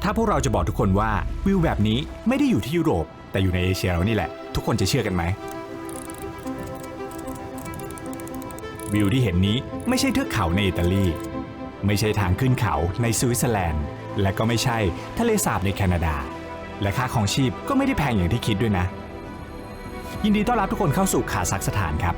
ถ้าพวกเราจะบอกทุกคนว่าวิวแบบนี้ไม่ได้อยู่ที่ยุโรปแต่อยู่ในเอเชียเรานี่แหละทุกคนจะเชื่อกันไหมวิวที่เห็นนี้ไม่ใช่เทือกเขาในอิตาลีไม่ใช่ทางขึ้นเขาในสวิตเซอร์แลนด์และก็ไม่ใช่ทะเลสาบในแคนาดาและค่าครองชีพก็ไม่ได้แพงอย่างที่คิดด้วยนะยินดีต้อนรับทุกคนเข้าสู่คาซัคสถานครับ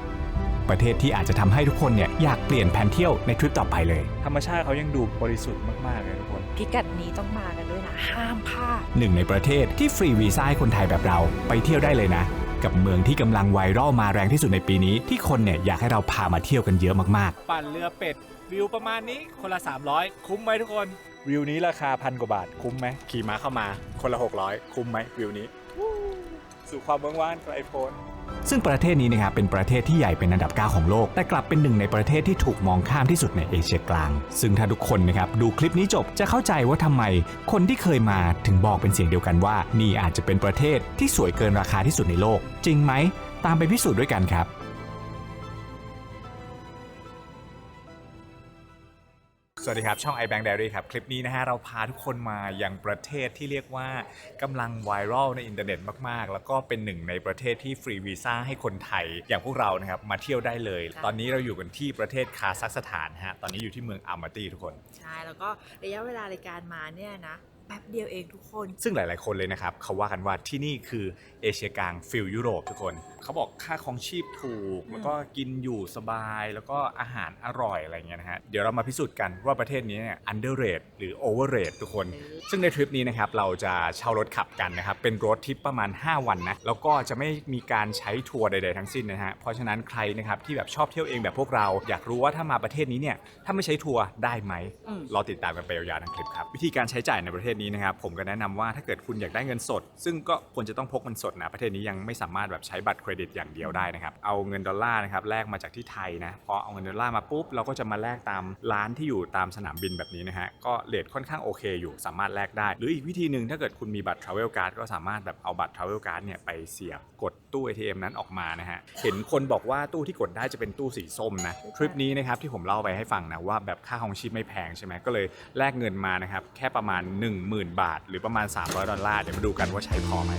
ประเทศที่อาจจะทำให้ทุกคนเนี่ยอยากเปลี่ยนแผนเที่ยวในทริปต่อไปเลยธรรมชาติเขายังดูบริสุทธิ์มากๆเลยทุกคนพิกัดนี้ต้องมากันด้วยนะห้ามพลาดหนึ่งในประเทศที่ฟรีวีซ่าให้คนไทยแบบเราไปเที่ยวได้เลยนะกับเมืองที่กำลังไวรัลมาแรงที่สุดในปีนี้ที่คนเนี่ยอยากให้เราพามาเที่ยวกันเยอะมากๆปั่นเรือเป็ดวิวประมาณนี้คนละ300คุ้มไหมทุกคนวิวนี้ราคา1,000 กว่าบาทคุ้มไหมขี่ม้าเข้ามาคนละ600คุ้มไหมวิวนี้สู่ความเมืองว่างไกลโพ้นซึ่งประเทศนี้นะครับเป็นประเทศที่ใหญ่เป็นอันดับ9ของโลกแต่กลับเป็นหนึ่งในประเทศที่ถูกมองข้ามที่สุดในเอเชียกลางซึ่งถ้าทุกคนนะครับดูคลิปนี้จบจะเข้าใจว่าทำไมคนที่เคยมาถึงบอกเป็นเสียงเดียวกันว่านี่อาจจะเป็นประเทศที่สวยเกินราคาที่สุดในโลกจริงไหมตามไปพิสูจน์ด้วยกันครับสวัสดีครับช่อง iBank Diary ครับคลิปนี้นะฮะเราพาทุกคนมายังประเทศที่เรียกว่ากำลังไวรัลในอินเทอร์เน็ตมากๆแล้วก็เป็นหนึ่งในประเทศที่ฟรีวีซ่าให้คนไทยอย่างพวกเรานะครับมาเที่ยวได้เลยตอนนี้เราอยู่กันที่ประเทศคาซัคสถานฮะตอนนี้อยู่ที่เมืองอัลมาตีทุกคนใช่แล้วก็ระยะเวลาในการมาเนี่ยนะแป๊บเดียวเองทุกคนซึ่งหลายๆคนเลยนะครับเขาว่ากันว่าที่นี่คือเอเชียกลางฟิลยุโรปทุกคนเขาบอกค่าครองชีพถูกแล้วก็กินอยู่สบายแล้วก็อาหารอร่อยอะไรเงี้ยนะฮะเดี๋ยวเรามาพิสูจน์กันว่าประเทศนี้เนี่ย underrate หรือ overrate ทุกคนซึ่งในทริปนี้นะครับเราจะเช่ารถขับกันนะครับเป็นรถทริปประมาณ5วันนะแล้วก็จะไม่มีการใช้ทัวร์ใดๆทั้งสิ้นนะฮะเพราะฉะนั้นใครนะครับที่แบบชอบเที่ยวเองแบบพวกเราอยากรู้ว่าถ้ามาประเทศนี้เนี่ยถ้าไม่ใช้ทัวร์ได้ไหมรอติดตามกันไปยาวๆทั้งคลิปครับวิธีการใช้จ่ายในประเทศนี้นะครับผมก็แนะนำว่าถ้าเกิดคุณอยากได้เงินสดซึ่งก็ควรจะต้องพกเงินสดนะประเทศนี้ยังไม่สามารถแบบใช้บัตรเครดิตอย่างเดียวได้นะครับเอาเงินดอลลาร์นะครับแลกมาจากที่ไทยนะพอเอาเงินดอลลาร์มาปุ๊บเราก็จะมาแลกตามร้านที่อยู่ตามสนามบินแบบนี้นะฮะก็เรทค่อนข้างโอเคอยู่สามารถแลกได้หรืออีกวิธีหนึ่งถ้าเกิดคุณมีบัตร Travel Card ก็สามารถแบบเอาบัตร Travel Card เนี่ยไปเสียบกดตู้ ATM นั้นออกมานะฮะเห็นคนบอกว่าตู้ที่กดได้จะเป็นตู้สีส้มนะทริปนี้นะครับที่ผมเล่าไปให้ฟังนะว่าแบบค่าครองชีพไม่แพงใช่ไหมก็เลยแลกเงินมานะครับแค่ประมาณ 10,000 บาทหรือประมาณ$300เดี๋ยวมาดูกันว่าใช้พอไหม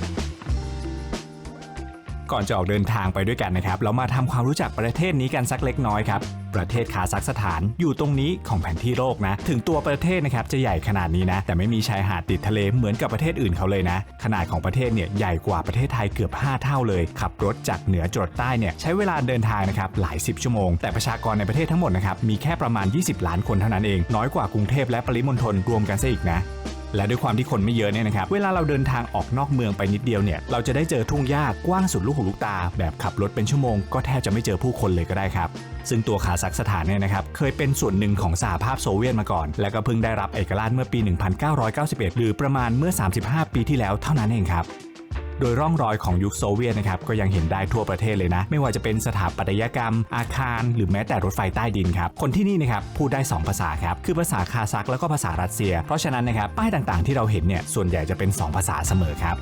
ก่อนจะออกเดินทางไปด้วยกันนะครับเรามาทำความรู้จักประเทศนี้กันสักเล็กน้อยครับประเทศคาซัคสถานอยู่ตรงนี้ของแผนที่โลกนะถึงตัวประเทศนะครับจะใหญ่ขนาดนี้นะแต่ไม่มีชายหาดติดทะเลเหมือนกับประเทศอื่นเขาเลยนะขนาดของประเทศเนี่ยใหญ่กว่าประเทศไทยเกือบ5เท่าเลยขับรถจากเหนือจรดใต้เนี่ยใช้เวลาเดินทางนะครับหลาย10ชั่วโมงแต่ประชากรในประเทศทั้งหมดนะครับมีแค่ประมาณ20ล้านคนเท่านั้นเองน้อยกว่ากรุงเทพและปริมณฑลรวมกันซะอีกนะและด้วยความที่คนไม่เยอะเนี่ยนะครับเวลาเราเดินทางออกนอกเมืองไปนิดเดียวเนี่ยเราจะได้เจอทุ่งหญ้ากว้างสุดลูกหูลูกตาแบบขับรถเป็นชั่วโมงก็แทบจะไม่เจอผู้คนเลยก็ได้ครับซึ่งตัวคาซัคสถานเนี่ยนะครับเคยเป็นส่วนหนึ่งของสหภาพโซเวียตมาก่อนและก็เพิ่งได้รับเอกราชเมื่อปี 1991 หรือประมาณเมื่อ35ปีที่แล้วเท่านั้นเองครับโดยร่องรอยของยุคโซเวียตนะครับก็ยังเห็นได้ทั่วประเทศเลยนะไม่ว่าจะเป็นสถาปัตยกรรมอาคารหรือแม้แต่รถไฟใต้ดินครับคนที่นี่นะครับพูดได้2ภาษาครับคือภาษาคาซัคแล้วก็ภาษารัสเซียเพราะฉะนั้นนะครับป้ายต่างๆที่เราเห็นเนี่ยส่วนใหญ่จะเป็น2ภาษาเสมอครับ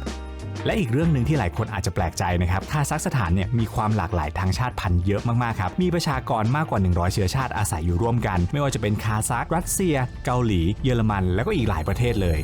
และอีกเรื่องหนึ่งที่หลายคนอาจจะแปลกใจนะครับคาซัคสถานเนี่ยมีความหลากหลายทางชาติพันธุ์เยอะมากๆครับมีประชากรมากกว่า100เชื้อชาติอาศัยอยู่ร่วมกันไม่ว่าจะเป็นคาซัครัสเซียเกาหลีเยอรมันแล้วก็อีกหลายประเทศเลย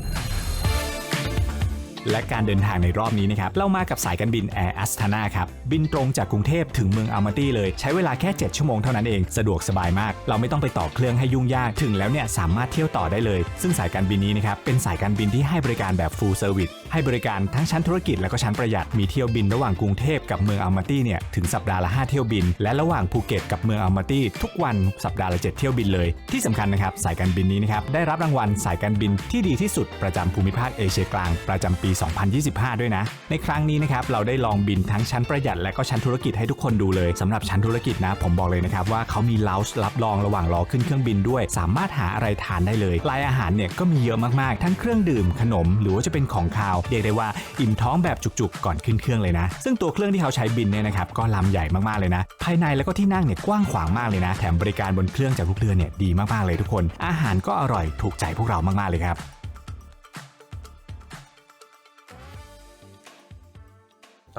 และการเดินทางในรอบนี้นะครับเรามากับสายการบิน Air Astana ครับบินตรงจากกรุงเทพถึงเมืองอัลมาตีเลยใช้เวลาแค่7ชั่วโมงเท่านั้นเองสะดวกสบายมากเราไม่ต้องไปต่อเครื่องให้ยุ่งยากถึงแล้วเนี่ยสามารถเที่ยวต่อได้เลยซึ่งสายการบินนี้นะครับเป็นสายการบินที่ให้บริการแบบ full service ให้บริการทั้งชั้นธุรกิจและก็ชั้นประหยัดมีเที่ยวบินระหว่างกรุงเทพกับเมืองอัลมาตีเนี่ยถึงสัปดาห์ละ5เที่ยวบินและระหว่างภูเก็ตกับเมืองอัลมาตีทุกวันสัปดาห์ละ7เที่ยวบินเลยที่สำคัญนะครับสายการบินนี้นะครับได้รับรางวัลสายการบินที่ดีที่สุดประจำภูมิภาคเอเชียกลางประจำปี 2025ด้วยนะในครั้งนี้นะครับเราได้ลองบินทั้งชั้นประหยัดและก็ชั้นธุรกิจให้ทุกคนดูเลยสำหรับชั้นธุรกิจนะผมบอกเลยนะครับว่าเขามีเลาจ์รับรองระหว่างรอขึ้นเครื่องบินด้วยสามารถหาอะไรทานได้เลยรายอาหารเนี่ยก็มีเยอะมากๆทั้งเครื่องดื่มขนมหรือว่าจะเป็นของคาวเรียกได้ว่าอิ่มท้องแบบจุกๆก่อนขึ้นเครื่องเลยนะซึ่งตัวเครื่องที่เขาใช้บินเนี่ยนะครับก็ลำใหญ่มากๆเลยนะภายในแล้วก็ที่นั่งเนี่ยกว้างขวางมากเลยนะแถมบริการบนเครื่องจากลูกเรือเนี่ยดีมากๆเลยทุกคนอาหารก็อร่อยถูกใจพวกเรามากๆเลยครับ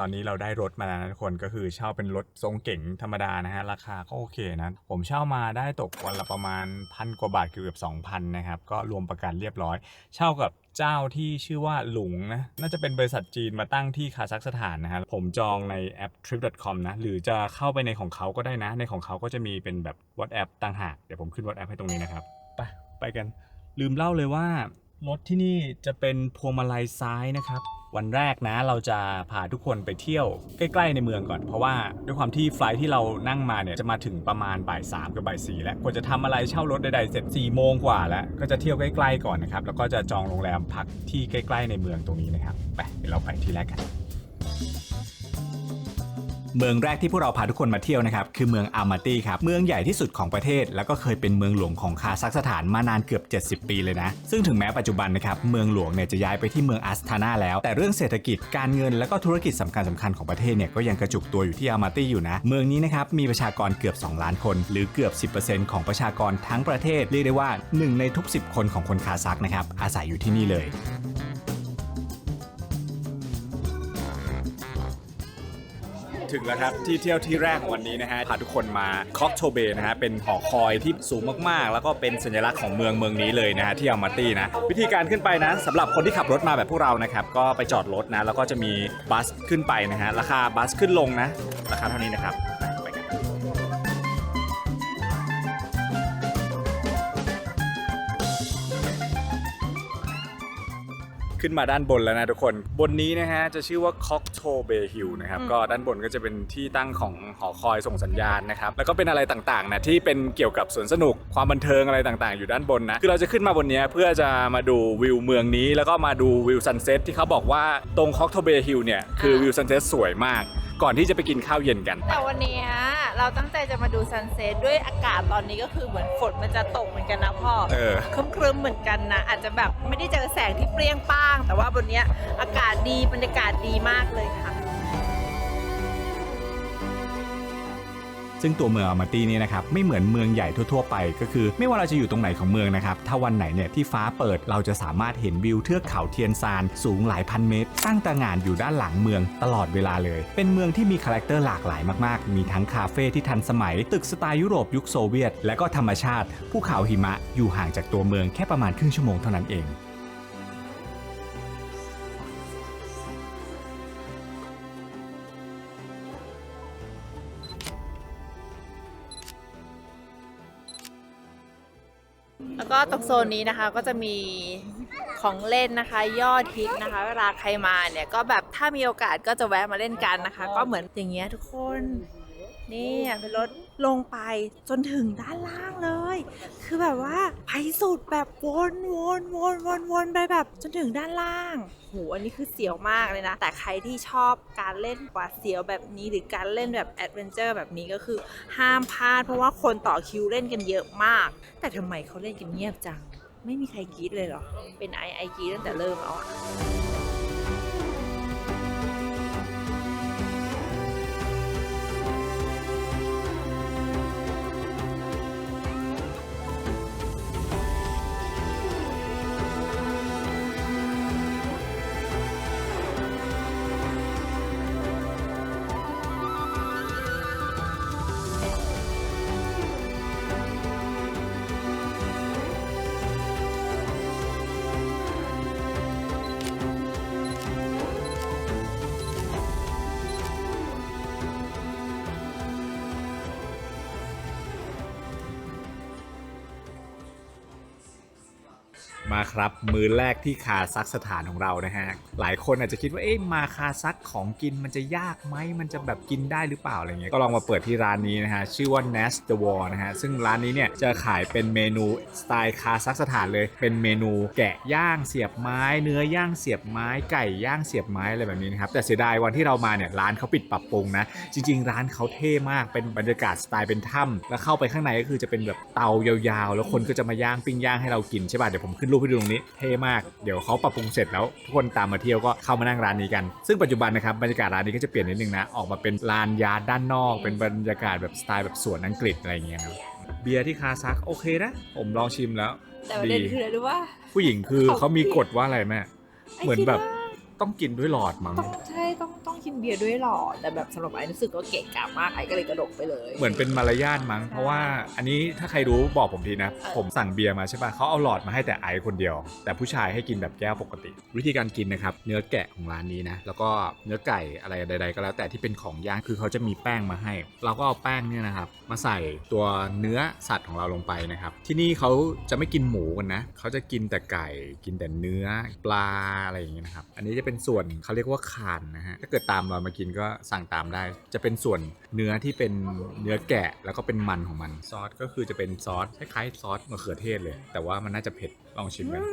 ต ตอนนี้เราได้รถมาแล้วนะทุกคนก็คือเช่าเป็นรถทรงเก๋งธรรมดานะฮะราคาก็โอเคนะผมเช่ามาได้ตกวันละประมาณ1,000 กว่าบาทเกือบ 2,000 นะครับก็รวมประกันเรียบร้อยเช่ากับเจ้าที่ชื่อว่าหลุงนะน่าจะเป็นบริษัทจีนมาตั้งที่คาซัคสถานนะฮะผมจองในแอป trip.com นะหรือจะเข้าไปในของเขาก็ได้นะในของเขาก็จะมีเป็นแบบ WhatsApp ต่างหากเดี๋ยวผมขึ้น WhatsApp ให้ตรงนี้นะครับไปกันลืมเล่าเลยว่ารถที่นี่จะเป็นพวงมาลัยซ้ายนะครับวันแรกนะเราจะพาทุกคนไปเที่ยวใกล้ๆในเมืองก่อนเพราะว่าด้วยความที่ไฟล์ที่เรานั่งมาเนี่ยจะมาถึงประมาณบ่าย3กับบ่าย4แล้วกว่าจะทำอะไรเช่ารถใดๆเสร็จ4 โมงกว่าแล้วก็จะเที่ยวใกล้ๆก่อนนะครับแล้วก็จะจองโรงแรมพักที่ใกล้ๆในเมืองตรงนี้นะครับไปเดี๋ยวเราไปที่แรกกันเมืองแรกที่พวกเราพาทุกคนมาเที่ยวนะครับคือเมืองอามาตี้ครับเมืองใหญ่ที่สุดของประเทศแล้วก็เคยเป็นเมืองหลวงของคาซัคสถานมานานเกือบ70 ปีเลยนะซึ่งถึงแม้ปัจจุบันนะครับเมืองหลวงเนี่ยจะย้ายไปที่เมืองอัสทานาแล้วแต่เรื่องเศรษฐกิจการเงินแล้วก็ธุรกิจสำคัญของประเทศเนี่ยก็ยังกระจุกตัวอยู่ที่อามาตี้อยู่นะเมืองนี้นะครับมีประชากรเกือบ2 ล้านคนหรือเกือบ 10% ของประชากรทั้งประเทศเรียกได้ว่า1ในทุก10 คนของคนคาซัคนะครับอาศัยอยู่ที่นี่เลยถึงแล้วครับที่เที่ยวที่แรกของวันนี้นะฮะพาทุกคนมาค็อกโทเบนะฮะเป็นหอคอยที่สูงมากๆแล้วก็เป็นสัญลักษณ์ของเมืองนี้เลยนะฮะที่อามาตี้นะวิธีการขึ้นไปนะสำหรับคนที่ขับรถมาแบบพวกเรานะครับก็ไปจอดรถนะแล้วก็จะมีบัสขึ้นไปนะฮะราคาบัสขึ้นลงนะราคาเท่านี้นะครับไปกันขึ้นมาด้านบนแล้วนะทุกคนบนนี้นะฮะจะชื่อว่าค็อกโทเบฮิลนะครับก็ด้านบนก็จะเป็นที่ตั้งของหอคอยส่งสัญญาณนะครับแล้วก็เป็นอะไรต่างๆนะที่เป็นเกี่ยวกับสวนสนุกความบันเทิงอะไรต่างๆอยู่ด้านบนนะคือเราจะขึ้นมาบนนี้เพื่อจะมาดูวิวเมืองนี้แล้วก็มาดูวิวซันเซ็ตที่เขาบอกว่าตรงค็อกโทเบฮิลเนี่ยคือวิวซันเซ็ตสวยมากก่อนที่จะไปกินข้าวเย็นกันแต่วันนี้เราตั้งใจจะมาดูซันเซ็ตด้วยอากาศตอนนี้ก็คือเหมือนฝนมันจะตกเหมือนกันนะพ่อครึ้มๆเหมือนกันนะอาจจะแบบไม่ได้เจอแสงที่เปรี้ยงป้างแต่ว่าบนนี้อากาศดีบรรยากาศดีมากเลยค่ะซึ่งตัวเมืองอามาตี้นี่นะครับไม่เหมือนเมืองใหญ่ทั่วๆไปก็คือไม่ว่าเราจะอยู่ตรงไหนของเมืองนะครับถ้าวันไหนเนี่ยที่ฟ้าเปิดเราจะสามารถเห็นวิวเทือกเขาเทียนซานสูงหลายพันเมตรตั้งตระหง่านอยู่ด้านหลังเมืองตลอดเวลาเลยเป็นเมืองที่มีคาแรคเตอร์หลากหลายมากๆมีทั้งคาเฟ่ที่ทันสมัยตึกสไตล์ยุโรปยุคโซเวียตและก็ธรรมชาติภูเขาหิมะอยู่ห่างจากตัวเมืองแค่ประมาณครึ่งชั่วโมงเท่านั้นเองแล้วก็ตรงโซนนี้นะคะก็จะมีของเล่นนะคะยอดฮิตนะคะเวลาใครมาเนี่ยก็แบบถ้ามีโอกาสก็จะแวะมาเล่นกันนะคะก็เหมือนอย่างเงี้ยทุกคนนี่เป็นรถลงไปจนถึงด้านล่างเลยคือแบบว่าไปสุดแบบวนไปแบบจนถึงด้านล่างโหอันนี้คือเสียวมากเลยนะแต่ใครที่ชอบการเล่นหวาดเสียวแบบนี้หรือการเล่นแบบแอดเวนเจอร์แบบนี้ก็คือห้ามพลาดเพราะว่าคนต่อคิวเล่นกันเยอะมากแต่ทำไมเขาเล่นกันเงียบจังไม่มีใครกรี๊ดเลยเหรอเป็นไอกรี๊ดตั้งแต่เริ่มแล้วอะมาครับมื้อแรกที่คาซัคสถานของเรานะฮะหลายคนอาจจะคิดว่ามาคาซัคของกินมันจะยากไหมมันจะแบบกินได้หรือเปล่าอะไรเงี้ยก็ลองมาเปิดที่ร้านนี้นะฮะชื่อว่า Nest the Wall นะฮะซึ่งร้านนี้เนี่ยจะขายเป็นเมนูสไตล์คาซัคสถานเลยเป็นเมนูแกะย่างเสียบไม้เนื้อย่างเสียบไม้ไก่ย่างเสียบไม้อะไรแบบนี้นะครับแต่เสียดายวันที่เรามาเนี่ยร้านเขาปิดปรับปรุงนะจริงๆร้านเขาเท่มากเป็นบรรยากาศสไตล์เป็นถ้ำแล้วเข้าไปข้างในก็คือจะเป็นแบบเตายาวๆแล้วคนก็จะมาย่างปิ้งย่างให้เรากินใช่ป่ะเดี๋ยวผมขึ้นรูปให้ดูตรงนี้เท่มากเดี๋ยวเขาปรับปรุงเสร็จแล้วทุกคนตามมาเที่ยวก็เข้ามานั่งร้านนี้กันซึ่งปัจจุบันนะครับบรรยากาศร้านนี้ก็จะเปลี่ยนนิดนึงนะออกมาเป็นลานยาร์ดด้านนอกเป็นบรรยากาศแบบสไตล์แบบสวนอังกฤษอะไรอย่างเงี้ยครับเบียร์ที่คาซัคโอเคนะผมลองชิมแล้วแต่ประเด็นคืออะไรรู้ว่าผู้หญิงคือเขามีกฎว่าอะไรแม่เหมือนแบบต้องกินด้วยหลอดมั้งใช่ ต้องกินเบียร์ด้วยหรอแต่แบบสำหรับไอ้รู้สึกว่าเกะกะมากไอ้ก็เลยกระดกไปเลยเหมือนเป็นมารยาทมั้งเพราะว่าอันนี้ถ้าใครรู้บอกผมทีนะผมสั่งเบียร์มาใช่ป่ะเขาเอาหลอดมาให้แต่ไอซ์คนเดียวแต่ผู้ชายให้กินแบบแก้วปกติวิธีการกินนะครับเนื้อแกะของร้านนี้นะแล้วก็เนื้อไก่อะไรใดๆก็แล้วแต่ที่เป็นของย่างคือเขาจะมีแป้งมาให้เราก็เอาแป้งเนี่ยนะครับมาใส่ตัวเนื้อสัตว์ของเราลงไปนะครับที่นี่เขาจะไม่กินหมูกันนะเขาจะกินแต่ไก่กินแต่เนื้อปลาอะไรอย่างเงี้ยนะครับอันนี้จะเป็นส่วนเขาเรียกว่าคานนะฮะถ้าเกิดตามเรามากินก็สั่งตามได้จะเป็นส่วนเนื้อที่เป็นเนื้อแกะแล้วก็เป็นมันของมันซอสก็คือจะเป็นซอสคล้ายๆซอสมะเขือเทศเลยแต่ว่ามันน่าจะเผ็ดลองชิมกัน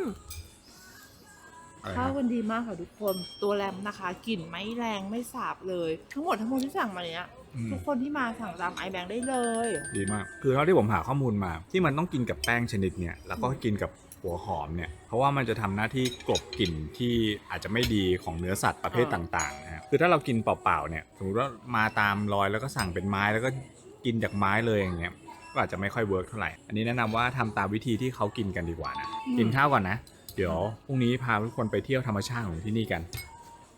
ข้าวกันดีมากค่ะทุกคนตัวแรมนะคะกลิ่นไม่แรงไม่สาบเลยทั้งหมดที่สั่งมาเนี้ยทุกคนที่มาสั่งตามไอแบงค์ได้เลยดีมากคือเท่าที่ผมหาข้อมูลมาที่มันต้องกินกับแป้งชนิดเนี่ยแล้วก็กินกับหัวหอมเนี่ยเพราะว่ามันจะทำหน้าที่กลบกลิ่นที่อาจจะไม่ดีของเนื้อสัตว์ประเภทต่างๆนะคือถ้าเรากินเปล่าๆเนี่ยสมมติว่ามาตามรอยแล้วก็สั่งเป็นไม้แล้วก็กินจากไม้เลยอย่างเงี้ยก็อาจจะไม่ค่อยเวิร์กเท่าไหร่อันนี้แนะนำว่าทำตามวิธีที่เขากินกันดีกว่านะกินข้าวก่อนนะเดี๋ยวพรุ่งนี้พาทุกคนไปเที่ยวธรรมชาติของที่นี่กัน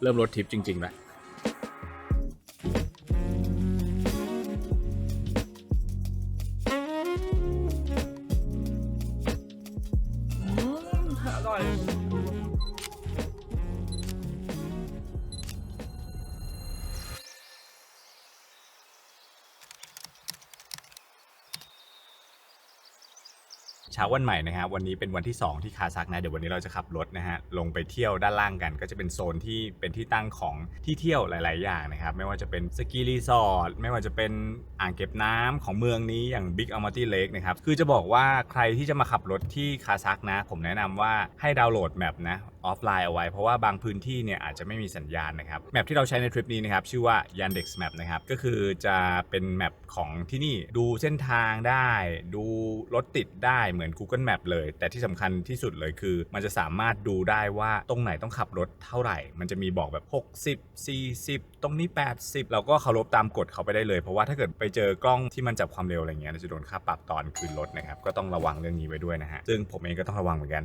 เริ่มรถทริปจริงๆแล้วอร่อยเช้าวันใหม่นะครับวันนี้เป็นวันที่2ที่คาซักนะเดี๋ยววันนี้เราจะขับรถนะฮะลงไปเที่ยวด้านล่างกันก็จะเป็นโซนที่เป็นที่ตั้งของที่เที่ยวหลายๆอย่างนะครับไม่ว่าจะเป็นสกีรีสอร์ทไม่ว่าจะเป็นอ่างเก็บน้ำของเมืองนี้อย่าง Big Almaty Lake นะครับคือจะบอกว่าใครที่จะมาขับรถที่คาซักนะผมแนะนำว่าให้ดาวน์โหลดแมปนะออฟไลน์เอาไว้เพราะว่าบางพื้นที่เนี่ยอาจจะไม่มีสัญญาณนะครับแมปที่เราใช้ในทริปนี้นะครับชื่อว่า Yandex Map นะครับก็คือจะเป็นแมปของที่นี่ดูเส้นทางได้ดูรถติดได้เหมือน Google Map เลยแต่ที่สำคัญที่สุดเลยคือมันจะสามารถดูได้ว่าตรงไหนต้องขับรถเท่าไหร่มันจะมีบอกแบบ60 40ตรงนี้80เราก็เคารพตามกฎเขาไปได้เลยเพราะว่าถ้าเกิดไปเจอกล้องที่มันจับความเร็วอะไรเงี้ยจะโดนค่าปรับตอนคืนรถนะครับก็ต้องระวังเรื่องนี้ไว้ด้วยนะฮะซึ่งผมเองก็ต้องระวังเหมือนกัน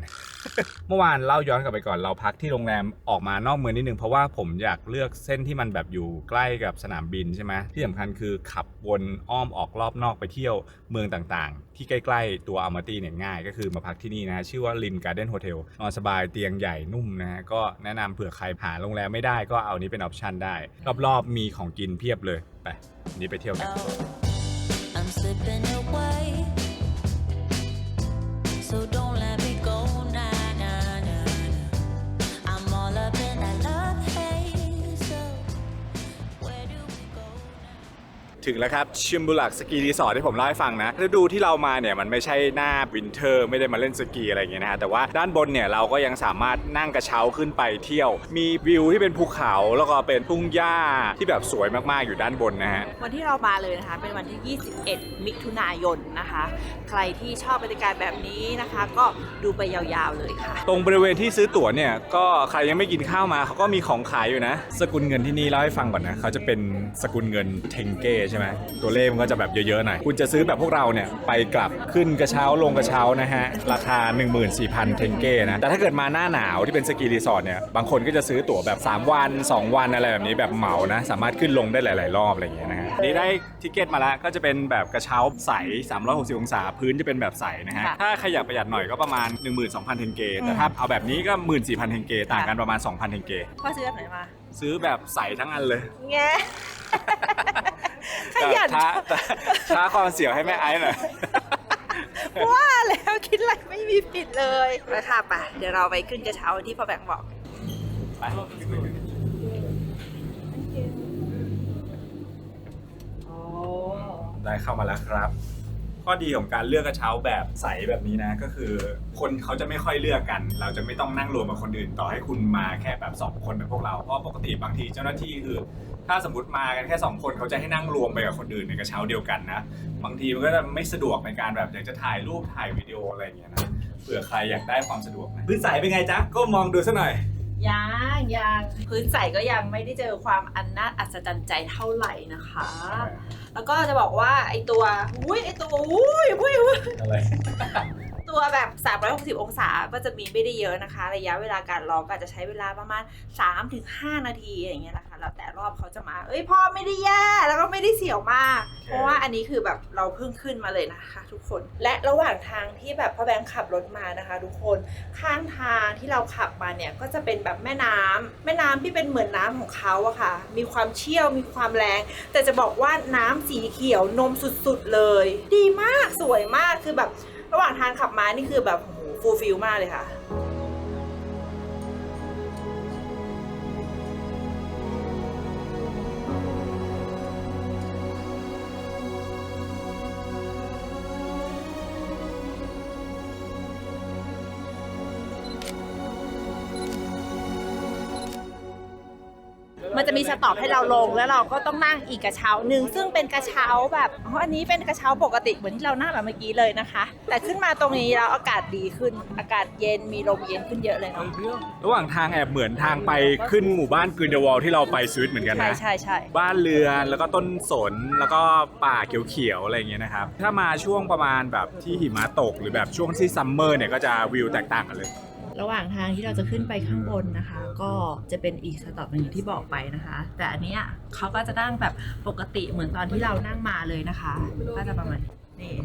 เมื่อวานเล่าย้อนกลับไปก่อนเราพักที่โรงแรมออกมานอกเมืองนิดนึงเพราะว่าผมอยากเลือกเส้นที่มันแบบอยู่ใกล้กับสนามบินใช่ไหมที่สำคัญคือขับวนอ้อมออกรอบนอกไปเที่ยวเมืองต่างๆที่ใกล้ๆตัวอัลมาตี้เนี่ยง่ายก็คือมาพักที่นี่นะชื่อว่าลินการ์เด้นโฮเทลนอนสบายเตียงใหญ่นุ่มนะฮะก็แนะนำเผื่อใครหาโรงแรมไม่ได้ก็เอานี้เป็นออปชันได้รอบๆมีของกินเพียบเลยไปนี้ไปเที่ยวกันI'm slipping away so don't let me goถึงแล้วครับชิมบุลักสกีรีสอร์ทที่ผมเล่าให้ฟังนะฤดูที่เรามาเนี่ยมันไม่ใช่หน้าวินเทอร์ไม่ได้มาเล่นสกีอะไรอย่างเงี้ยนะฮะแต่ว่าด้านบนเนี่ยเราก็ยังสามารถนั่งกระเช้าขึ้นไปเที่ยวมีวิวที่เป็นภูเขาแล้วก็เป็นทุ่งหญ้าที่แบบสวยมากๆอยู่ด้านบนนะฮะวันที่เรามาเลยนะคะเป็นวันที่ 21 มิถุนายนนะคะใครที่ชอบบรรยากาศแบบนี้นะคะก็ดูไปยาวๆเลยค่ะตรงบริเวณที่ซื้อตั๋วเนี่ยก็ใครยังไม่กินข้าวมาเขาก็มีของขายอยู่นะสกุลเงินที่นี่เล่าให้ฟังก่อนนะเขาจะเป็นสกุลเงินเทงเก้ใช่ไหมตัวเลขมันก็จะแบบเยอะๆหน่อยคุณจะซื้อแบบพวกเราเนี่ยไปกลับขึ้นกระเช้าลงกระเช้านะฮะราคา 14,000 เทงเก้นะแต่ถ้าเกิดมาหน้าหนาวที่เป็นสกีรีสอร์ทเนี่ยบางคนก็จะซื้อตั๋วแบบ3วัน2วันอะไรแบบนี้แบบเหมานะสามารถขึ้นลงได้หลายๆรอบอะไรอย่างเงี้ยนะฮะนี่ได้ทิเก็ตมาแล้วก็จะเป็นแบบกระเช้าใส360องศาพื้นจะเป็นแบบใสนะฮะถ้าใครอยากประหยัดหน่อยก็ประมาณ 12,000 เทงเก้แต่ถ้าเอาแบบนี้ก็ 14,000 เทงเก้ต่างกันประมาณ 2,000 เทงเก้พ่อซื้อแบบไหนมาซื้อแบบใสทั้งอันเลยแง่ขยันช้าความเสียวให้แม่ไอ้หน่อยว่าแล้วคิดอะไรไม่มีผิดเลยไปค่ะไปเดี๋ยวเราไปขึ้นกระเช้าที่พ่อแบงค์บอกไปได้เข้ามาแล้วครับข้อดีของการเลือกกระเช้าแบบใสแบบนี้นะก็คือคนเขาจะไม่ค่อยเลือกกันเราจะไม่ต้องนั่งรวมกับคนอื่นต่อให้คุณมาแค่แบบ2คนแบบพวกเราเพราะปกติบางทีเจ้าหน้าที่คือถ้าสมมติมากันแค่2คนเขาจะให้นั่งรวมไปกับคนอื่นในกระเช้าเดียวกันนะบางทีมันก็จะไม่สะดวกในการแบบอยากจะถ่ายรูปถ่ายวิดีโออะไรอย่างเงี้ยนะเผื่อใครอยากได้ความสะดวกนะพื้นใสเป็นไงจ๊ะก็มองดูซะหน่อยยังพื้นใสก็ยังไม่ได้เจอความน่าอัศจรรย์ใจเท่าไหร่นะคะแล้วก็จะบอกว่าไอตัวอะไร ตัวแบบ360องศาก็จะมีไม่ได้เยอะนะคะระยะเวลาการรอก็อาจจะใช้เวลาประมาณ 3-5 นาทีอย่างเงี้ยนะคะแล้ว รอบเขาจะมาพ่อไม่ได้แย่แล้วก็ไม่ได้เสียวมากเพราะว่าอันนี้คือแบบเราเพิ่งขึ้นมาเลยนะคะทุกคนและระหว่างทางที่แบบพ่อแบงค์ขับรถมานะคะทุกคนข้างทางที่เราขับมาเนี่ยก็จะเป็นแบบแม่น้ำที่เป็นเหมือนน้ำของเขาอะค่ะมีความเชี่ยวมีความแรงแต่จะบอกว่าน้ำสีเขียวนมสุดๆเลยดีมากสวยมากคือแบบระหว่างทางขับมานี่คือแบบโอ้โหฟูลฟิลมากเลยค่ะมันจะมีสต็อปให้เราลงแล้วเราก็ต้องนั่งอีกกระเช้าหนึ่งซึ่งเป็นกระเช้าแบบอันนี้เป็นกระเช้าปกติเหมือนที่เรานั่งแบบเมื่อกี้เลยนะคะแต่ขึ้นมาตรงนี้แล้วอากาศดีขึ้นอากาศเย็นมีลมเย็นขึ้นเยอะเลยเนาะระหว่างทางแอบเหมือนทางไปขึ้นหมู่บ้านกรีนเดอะวอลที่เราไปสวิตเหมือนกันนะใช่บ้านเรือนแล้วก็ต้นสนแล้วก็ป่าเขียวๆอะไรอย่างเงี้ยนะครับถ้ามาช่วงประมาณแบบที่หิมะตกหรือแบบช่วงที่ซัมเมอร์เนี่ยก็จะวิวแตกต่างกันเลยระหว่างทางที่เราจะขึ้นไปข้างบนนะคะก็จะเป็นอีกสต็อปหนึ่งที่บอกไปนะคะแต่อันเนี้ยเขาก็จะนั่งแบบปกติเหมือนตอนที่เรานั่งมาเลยนะคะก็จะประมาณนี้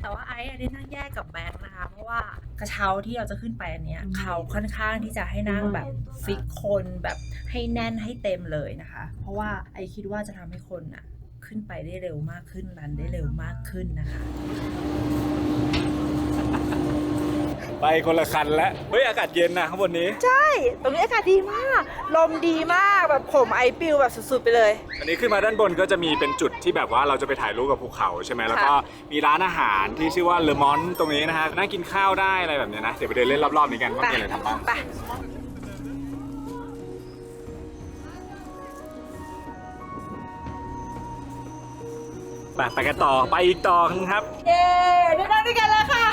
แต่ว่าไอ้ได้นั่งแยกกับแบงค์นะคะเพราะว่ากระเช้าที่เราจะขึ้นไปอันเนี้ยเขาค่อนข้างที่จะให้นั่งแบบฟิกคนแบบให้แน่นให้เต็มเลยนะคะเพราะว่าไอ้คิดว่าจะทำให้คนอ่ะขึ้นไปได้เร็วมากขึ้นรันได้เร็วมากขึ้นนะคะไปคนละคันแล้วเฮ้ยอากาศเย็นนะข้างบนนี้ใช่ตรงนี้อากาศดีมากลมดีมากแบบผมไอปิวแบบสุดๆไปเลยอันนี้ขึ้นมาด้านบนก็จะมีเป็นจุดที่แบบว่าเราจะไปถ่ายรูปกับภูเขาใช่ไหมแล้วก็มีร้านอาหารที่ชื่อว่าเลอมอนตรงนี้นะฮะนั่งกินข้าวได้อะไรแบบนี้นะเดี๋ยวไปเดินเล่นรอบๆนี้กันว่ามีอะไรทำบ้างไปกันต่อไปอีกต่อครับเย้ได้นั่งด้วยกันแล้วค่ะ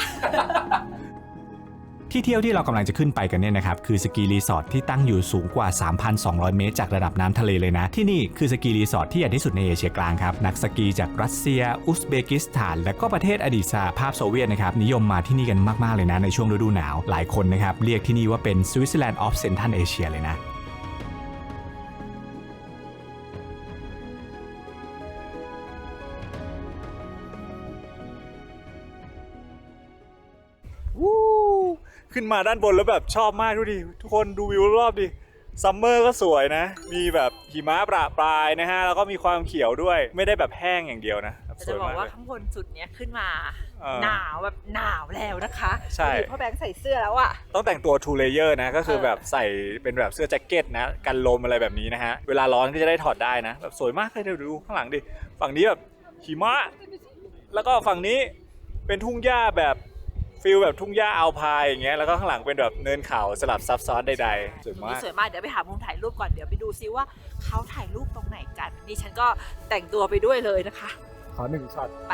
ที่เที่ยวที่เรากำลังจะขึ้นไปกันเนี่ยนะครับคือสกีรีสอร์ทที่ตั้งอยู่สูงกว่า 3,200 เมตรจากระดับน้ำทะเลเลยนะที่นี่คือสกีรีสอร์ทที่ใหญ่ที่สุดในเอเชียกลางครับนักสกีจากรัสเซียอุซเบกิสถานและก็ประเทศอดีตสหภาพโซเวียตนะครับนิยมมาที่นี่กันมากๆเลยนะในช่วงฤดูหนาวหลายคนนะครับเรียกที่นี่ว่าเป็น Switzerland of Central Asia เลยนะขึ้นมาด้านบนแล้วแบบชอบมากดูดิทุกคนดูวิวรอบดิซัมเมอร์ก็สวยนะมีแบบหิมะประปรายนะฮะแล้วก็มีความเขียวด้วยไม่ได้แบบแห้งอย่างเดียวนะจะบอกว่าข้างบนสุดเนี้ยขึ้นมาหนาวแบบหนาวแล้วนะคะใช่พ่อแบงค์ใส่เสื้อแล้วอะต้องแต่งตัว 2 layer นะก็คือแบบใส่เป็นแบบเสื้อแจ็คเก็ตนะกันลมอะไรแบบนี้นะฮะเวลาร้อนก็จะได้ถอดได้นะแบบสวยมากเลยดูข้างหลังดิฝั่งนี้แบบหิมะแล้วก็ฝั่งนี้เป็นทุ่งหญ้าแบบฟิลแบบทุ่งหญ้าอัลไพน์อย่างเงี้ยแล้วก็ข้างหลังเป็นแบบเนินเขาสลับซับซ้อนใดๆสวยมากสวยมากเดี๋ยวไปหามุมถ่ายรูปก่อนเดี๋ยวไปดูซิว่าเขาถ่ายรูปตรงไหนกันนี่ฉันก็แต่งตัวไปด้วยเลยนะคะขอ1 ช็อตไป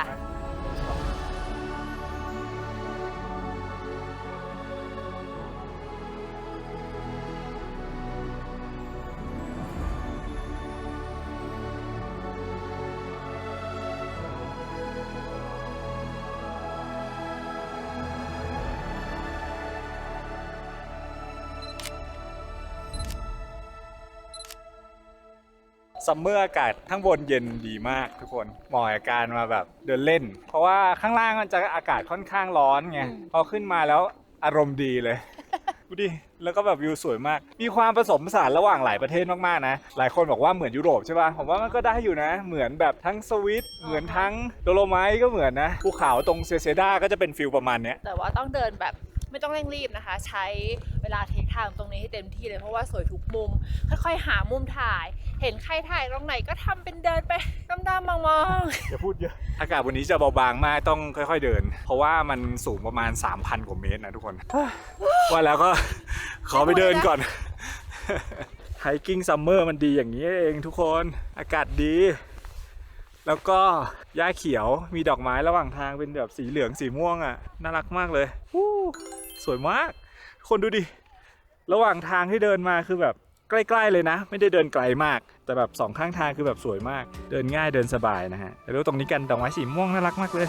ซัมเมอร์อากาศข้างบนเย็นดีมากทุกคนเหมาะกับการมาแบบเดินเล่นเพราะว่าข้างล่างมันจะอากาศค่อนข้างร้อนไงพอขึ้นมาแล้วอารมณ์ดีเลยดูดิแล้วก็แบบวิวสวยมากมีความผสมผสานระหว่างหลายประเทศมากๆนะหลายคนบอกว่าเหมือนยุโรปใช่ป่ะผมว่ามันก็ได้อยู่นะเหมือนแบบทั้งสวิตเหมือนทั้งโดโลไมต์ก็เหมือนนะภูเขาตรงเซดาก็จะเป็นฟิลประมาณนี้แต่ว่าต้องเดินแบบไม่ต้องเร่งรีบนะคะใช้เวลาเทคไทม์ตรงนี้ให้เต็มที่เลยเพราะว่าสวยทุกมุมค่อยๆหามุมถ่ายเห็นใครถ่ายตรงไหนก็ทำเป็นเดินไปดำๆมองๆอย่าพูดเยอะอากาศวันนี้จะเบาบางมากต้องค่อยๆเดินเพราะว่ามันสูงประมาณ 3,000 กว่าเมตรนะทุกคนว่าแล้วก็ขอไปเดินก่อนไฮกิ้งซัมเมอร์มันดีอย่างนี้เองทุกคนอากาศดีแล้วก็หญ้าเขียวมีดอกไม้ระหว่างทางเป็นแบบสีเหลืองสีม่วงอ่ะน่ารักมากเลยสวยมากคนดูดิระหว่างทางที่เดินมาคือแบบใกล้ๆเลยนะไม่ได้เดินไกลมากแต่แบบ2 ข้างทางคือแบบสวยมากเดินง่ายเดินสบายนะฮะแล้วตรงนี้กันดอกไม้สีม่วงน่ารักมากเลย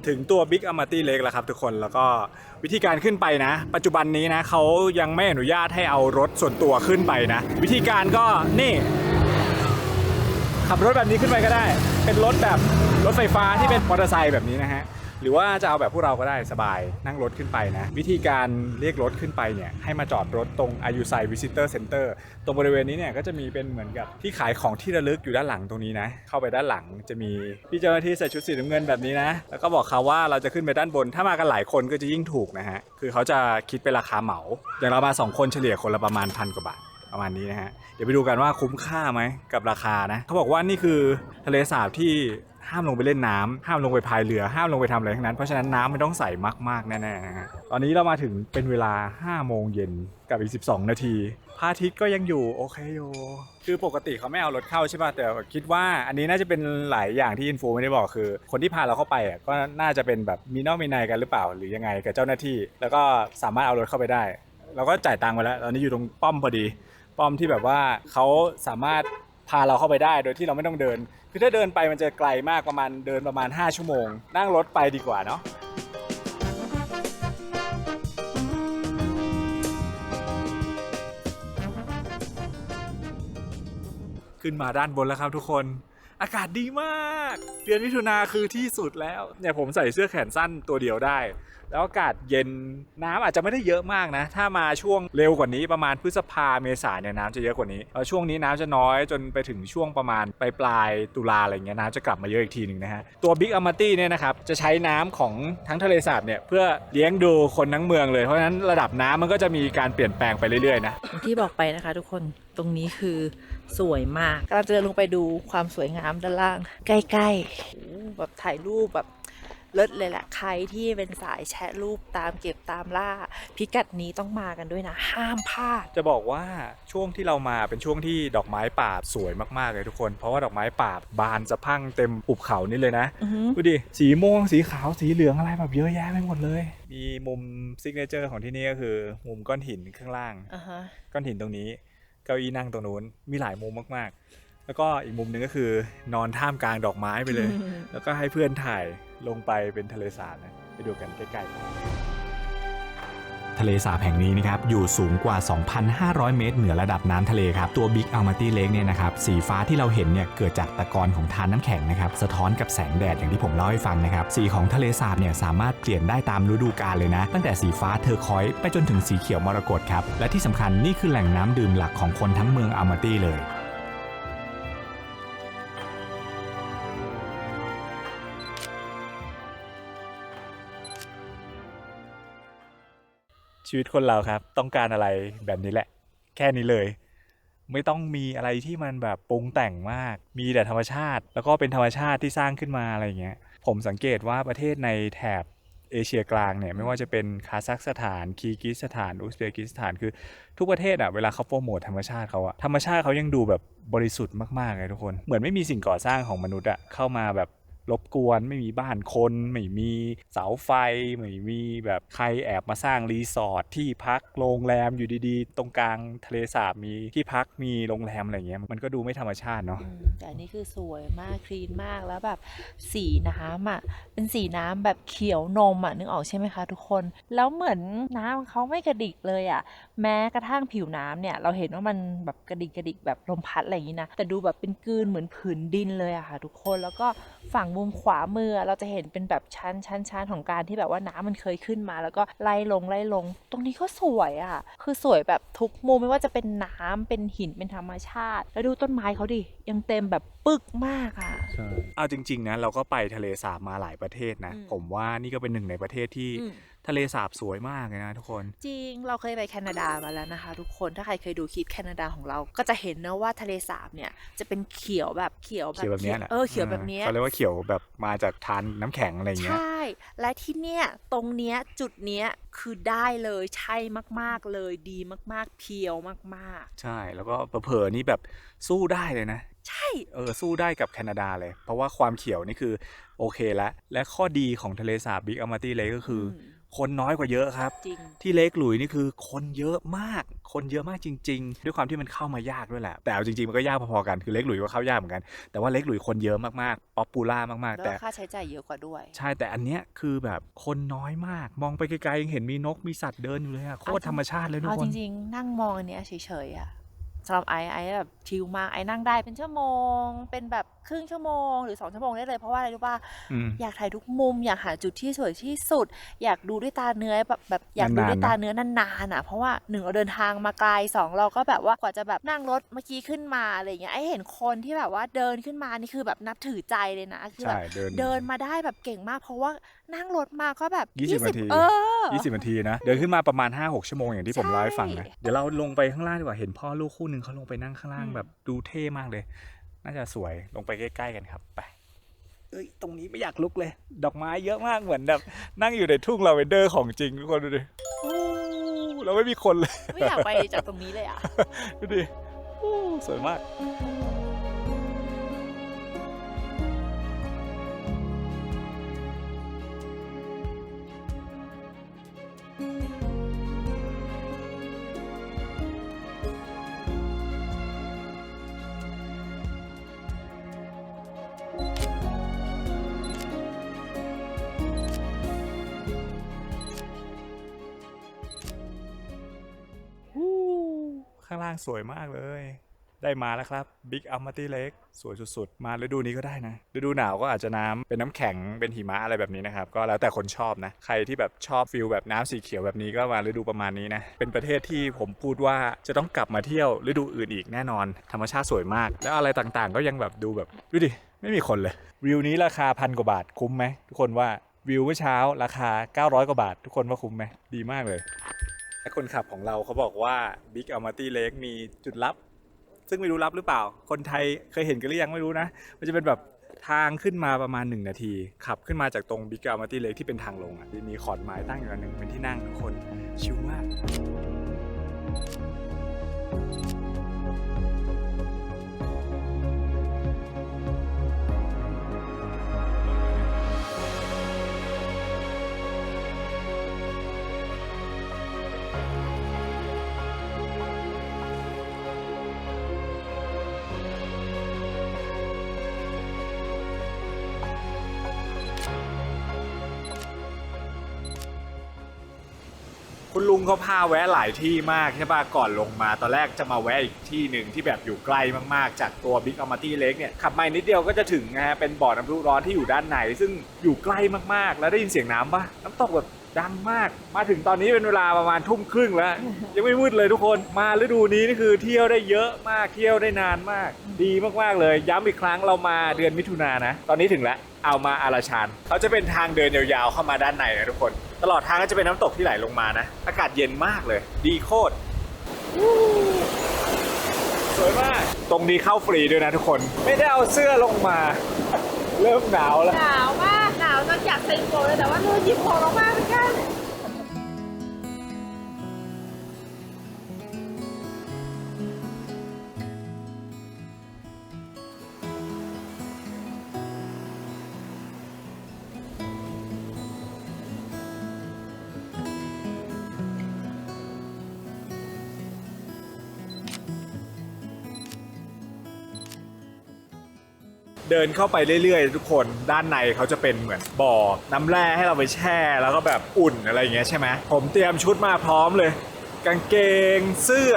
ถึงตัว Big Amity Lake แล้วครับทุกคนแล้วก็วิธีการขึ้นไปนะ ปัจจุบันนี้นะเขายังไม่อนุญาตให้เอารถส่วนตัวขึ้นไปนะวิธีการก็นี่ขับรถแบบนี้ขึ้นไปก็ได้ เป็นรถแบบรถไฟฟ้าที่เป็นมอเตอร์ไซค์แบบนี้นะฮะหรือว่าจะเอาแบบพวกเราก็ได้สบายนั่งรถขึ้นไปนะวิธีการเรียกรถขึ้นไปเนี่ยให้มาจอดรถตรง Ayusai Visitor Center ตรงบริเวณนี้เนี่ยก็จะมีเป็นเหมือนกับที่ขายของที่ระลึกอยู่ด้านหลังตรงนี้นะเข้าไปด้านหลังจะมีพี่เจ้าหน้าที่ใส่ชุดสีน้ำเงินแบบนี้นะแล้วก็บอกเขาว่าเราจะขึ้นไปด้านบนถ้ามากันหลายคนก็จะยิ่งถูกนะฮะคือเขาจะคิดเป็นราคาเหมาอย่างเรามา2คนเฉลี่ยคนละประมาณ1,000 กว่าบาทประมาณนี้นะฮะเดี๋ยวไปดูกันว่าคุ้มค่าไหมกับราคานะเขาบอกว่านี่คือทะเลสาบที่ห้ามลงไปเล่นน้ำห้ามลงไปพายเรือห้ามลงไปทำอะไรทั้งนั้นเพราะฉะนั้นน้ำมันต้องใสมากๆแน่ๆนะฮะตอนนี้เรามาถึงเป็นเวลา5 โมงเย็นกับอีก12 นาทีพระอาทิตย์ก็ยังอยู่โอเคอยู่คือปกติเขาไม่เอารถเข้าใช่ป่ะแต่คิดว่าอันนี้น่าจะเป็นหลายอย่างที่อินฟูไม่ได้บอกคือคนที่พาเราเข้าไปอ่ะก็น่าจะเป็นแบบมีนอกมีในกันหรือเปล่าหรือยังไงกับเจ้าหน้าที่แล้วก็สามารถเอารถเข้าไปได้เราก็จ่ายตังค์ไปแล้วตอนนี้อยู่ตรงป้อมพอดีป้อมที่แบบว่าเขาสามารถพาเราเข้าไปได้โดยที่เราไม่ต้องเดินคือถ้าเดินไปมันจะไกลมากประมาณเดินประมาณ5 ชั่วโมงนั่งรถไปดีกว่าเนาะขึ้นมาด้านบนแล้วครับทุกคนอากาศดีมากเดือนมิถุนาคือที่สุดแล้วเนี่ยผมใส่เสื้อแขนสั้นตัวเดียวได้แล้วอากาศเย็นน้ำอาจจะไม่ได้เยอะมากนะถ้ามาช่วงเร็วกว่านี้ประมาณพฤษภาเมษาเนี่ยน้ำจะเยอะกว่านี้ช่วงนี้น้ำจะน้อยจนไปถึงช่วงประมาณปลายตุลาอะไรเงี้ยน้ำจะกลับมาเยอะอีกทีหนึ่งนะฮะตัว Big Amity เนี่ยนะครับจะใช้น้ำของทั้งทะเลสาบเนี่ยเพื่อเลี้ยงดูคนทั้งเมืองเลยเพราะฉะนั้นระดับน้ำมันก็จะมีการเปลี่ยนแปลงไปเรื่อยๆนะที่บอกไปนะคะทุกคนตรงนี้คือสวยมากกำลังจะเดินลงไปดูความสวยงามด้านล่างใกล้ๆแบบถ่ายรูปแบบเลิศเลยแหละใครที่เป็นสายแชะรูปตามเก็บตามล่าพิกัดนี้ต้องมากันด้วยนะห้ามพลาดจะบอกว่าช่วงที่เรามาเป็นช่วงที่ดอกไม้ป่าสวยมากๆเลยทุกคนเพราะว่าดอกไม้ป่าบานสะพรั่งเต็มหุบเขานี่เลยนะดูดิสีม่วงสีขาวสีเหลืองอะไรแบบเยอะแยะไปหมดเลยมีมุมซิกเนเจอร์ของที่นี่ก็คือมุมก้อนหินข้างล่างก้อนหินตรงนี้เก้าอี้นั่งตรงนู้นมีหลายมุมมากๆแล้วก็อีกมุมนึงก็คือนอนท่ามกลางดอกไม้ไปเลยแล้วก็ให้เพื่อนถ่ายลงไปเป็นทะเลสาบนะไปดูกันใกล้ๆทะเลสาบแห่งนี้นะครับอยู่สูงกว่า 2,500 เมตรเหนือระดับน้ำทะเลครับตัว Big Amity Lake เนี่ยนะครับสีฟ้าที่เราเห็นเนี่ยเกิดจากตะกอนของทานน้ำแข็งนะครับสะท้อนกับแสงแดดอย่างที่ผมเล่าให้ฟังนะครับสีของทะเลสาบเนี่ยสามารถเปลี่ยนได้ตามฤดูกาลเลยนะตั้งแต่สีฟ้าเทอร์คอยส์ไปจนถึงสีเขียวมรกตครับและที่สำคัญนี่คือแหล่งน้ำดื่มหลักของคนทั้งเมืองอามาตี้เลยชีวิตคนเราครับต้องการอะไรแบบนี้แหละแค่นี้เลยไม่ต้องมีอะไรที่มันแบบปรุงแต่งมากมีแต่ธรรมชาติแล้วก็เป็นธรรมชาติที่สร้างขึ้นมาอะไรอย่างเงี้ยผมสังเกตว่าประเทศในแถบเอเชียกลางเนี่ยไม่ว่าจะเป็นคาซัคสถานคีร์กิสถานอุซเบกิสถานคือทุกประเทศอ่ะเวลาเขาโปรโมทธรรมชาติเขาอะธรรมชาติเขายังดูแบบบริสุทธิ์มากๆเลยทุกคนเหมือนไม่มีสิ่งก่อสร้างของมนุษย์อะเข้ามาแบบรบกวนไม่มีบ้านคนไม่มีเสาไฟไม่มีแบบใครแอบมาสร้างรีสอร์ทที่พักโรงแรมอยู่ดีๆตรงกลางทะเลสาบมีที่พักมีโรงแรมอะไรเงี้ยมันก็ดูไม่ธรรมชาติเนาะแต่นี่คือสวยมากคลีนมากแล้วแบบสีน้ำอ่ะเป็นสีน้ำแบบเขียวนมอ่ะนึกออกใช่ไหมคะทุกคนแล้วเหมือนน้ำเขาไม่กระดิกเลยอ่ะแม้กระทั่งผิวน้ำเนี่ยเราเห็นว่ามันแบบกระดิกแบบลมพัดอะไรอย่างนี้นะแต่ดูแบบเป็นกลืนเหมือนผืนดินเลยอะค่ะทุกคนแล้วก็ฝั่งมุมขวามือเราจะเห็นเป็นแบบชั้นของการที่แบบว่าน้ำมันเคยขึ้นมาแล้วก็ไล่ลงตรงนี้ก็สวยอ่ะคือสวยแบบทุกมุมไม่ว่าจะเป็นน้ำเป็นหินเป็นธรรมชาติแล้วดูต้นไม้เขาดิยังเต็มแบบปึกมากอ่ะใช่เอาจริงๆนะเราก็ไปทะเลสาบมาหลายประเทศนะผมว่านี่ก็เป็นหนึ่งในประเทศที่ทะเลสาบสวยมากเลยนะทุกคนจริงเราเคยไปแคนาดามาแล้วนะคะทุกคนถ้าใครเคยดูคลิปแคนาดาของเราก็จะเห็นนะว่าทะเลสาบเนี่ยจะเป็นเขียวแบบนี้นะเขียวแบบนี้เขาเรียกว่าเขียวแบบมาจากทานน้ำแข็งอะไรเงี้ยใช่และที่เนี่ยตรงเนี้ยจุดเนี้ยคือได้เลยใช่มากๆเลยดีมากๆเพียวมากๆใช่แล้วก็เผลอๆนี่แบบสู้ได้เลยนะใช่สู้ได้กับแคนาดาเลยเพราะว่าความเขียวนี่คือโอเคแล้วและข้อดีของทะเลสาบ Big Amity Lake ก็คือ คนน้อยกว่าเยอะครับ จริง ที่เลคหลุยนี่คือคนเยอะมากจริงๆด้วยความที่มันเข้ามายากด้วยแหละแต่เอาจริงๆมันก็ยากพอๆกันคือเลคหลุยก็เข้ายากเหมือนกันแต่ว่าเลคหลุยคนเยอะมากๆป๊อปปูล่ามากๆแล้วแต่ค่าใช้จ่ายเยอะกว่าด้วยใช่แต่อันเนี้ยคือแบบคนน้อยมากมองไปไกลๆยังเห็นมีนกมีสัตว์เดินอยู่เลยอะโคตรธรรมชาติเลยทุกคนเอาจริงๆนั่งมองอันเนี้ยเฉยๆอะสำหรับไอ้แบบชิลมากไอ้นั่งได้เป็นชั่วโมงเป็นแบบครึ่งชั่วโมงหรือ2 ชั่วโมงได้เลยเพราะว่าอะไรรู้ป่ะอยากถ่ายทุกมุมอยากหาจุดที่สวยที่สุดอยากดูด้วยตาเนื้อแบบอยากดูด้วยตาเนื้อนานๆอ่ะเพราะว่า1เราเดินทางมาไกล2เราก็แบบว่ากว่าจะแบบนั่งรถเมื่อกี้ขึ้นมาอะไรเงี้ยไอ้เห็นคนที่แบบว่าเดินขึ้นมานี่คือแบบนับถือใจเลยนะคือแบบเดินมาได้แบบเก่งมากเพราะว่านั่งรถมาก็แบบ20 นาที20 นาทีนะเดินขึ้นมาประมาณ 5-6 ชั่วโมงอย่างที่ผมเล่าให้ฟังนะเดี๋ยวเราลงไปข้างล่างดีกว่าเห็นพ่อลูกคู่นึงเขาลงไปนั่งข้างล่างแบบดูเท่มากเลยน่าจะสวยลงไปใกล้ๆกันครับไปตรงนี้ไม่อยากลุกเลยดอกไม้เยอะมากเหมือนแบบนั่งอยู่ในทุ่งลาเวนเดอร์ของจริงทุกคนดูดิเราไม่มีคนเลยไม่อยากไปจากตรงนี้เลยอ่ะดูดิสวยมากข้างล่างสวยมากเลยได้มาแล้วครับ Big Almaty Lake สวยสุดๆมาฤดูนี้ก็ได้นะฤดูหนาวก็อาจจะน้ำเป็นน้ำแข็งเป็นหิมะอะไรแบบนี้นะครับก็แล้วแต่คนชอบนะใครที่แบบชอบฟิลแบบน้ำสีเขียวแบบนี้ก็มาฤดูประมาณนี้นะเป็นประเทศที่ผมพูดว่าจะต้องกลับมาเที่ยวฤดูอื่นอีกแน่นอนธรรมชาติสวยมากแล้วอะไรต่างๆก็ยังแบบดูแบบดูดิไม่มีคนเลยวิวนี้ราคา1,000 กว่าบาทคุ้มไหมทุกคนว่าวิวเมื่อเช้าราคา900 กว่าบาททุกคนว่าคุ้มไหมดีมากเลยและคนขับของเราเขาบอกว่า Big Almaty Lake มีจุดลับซึ่งไม่รู้ลับหรือเปล่าคนไทยเคยเห็นกันหรือยังไม่รู้นะมันจะเป็นแบบทางขึ้นมาประมาณ1 นาทีขับขึ้นมาจากตรง Big Almaty Lake ที่เป็นทางลงอ่ะมีขอนไม้ตั้งอยู่อันนึงเป็นที่นั่งทุกคนชิลมากคุณลุงเขาพาแวะหลายที่มากใช่ป่ะก่อนลงมาตอนแรกจะมาแวะอีกที่หนึ่งที่แบบอยู่ใกล้มากๆจากตัว Big Almaty Lake เนี่ยขับมานิดเดียวก็จะถึงนะฮะเป็นบ่อน้ำพุร้อนที่อยู่ด้านในซึ่งอยู่ใกล้มากๆแล้วได้ยินเสียงน้ำป่ะน้ำตกแบบดังมากมาถึงตอนนี้เป็นเวลาประมาณ 20:30 แล้วยังไม่มืดเลยทุกคนมาฤดูนี้นี่คือเที่ยวได้เยอะมากเที่ยวได้นานมากดีมากๆเลยย้ำอีกครั้งเรามาเดือนมิถุนายนนะตอนนี้ถึงแล้วเอามาอาราชันเขาจะเป็นทางเดินยาวๆเข้ามาด้านในนะทุกคนตลอดทางก็จะเป็นน้ำตกที่ไหลลงมานะอากาศเย็นมากเลยดีโคตรสวยมากตรงนี้เข้าฟรีด้วยนะทุกคนไม่ได้เอาเสื้อลงมาเริ่มหนาวแล้วหนาวมากหนาวจนอยากใส่โปรเลยแต่ว่าลืมหยิบของลงมาเหมือนกันเดินเข้าไปเรื่อยๆทุกคนด้านในเขาจะเป็นเหมือนบ่อน้ำแร่ให้เราไปแช่แล้วก็แบบอุ่นอะไรอย่างเงี้ยใช่ไหมผมเตรียมชุดมาพร้อมเลยกางเกงเสื้อ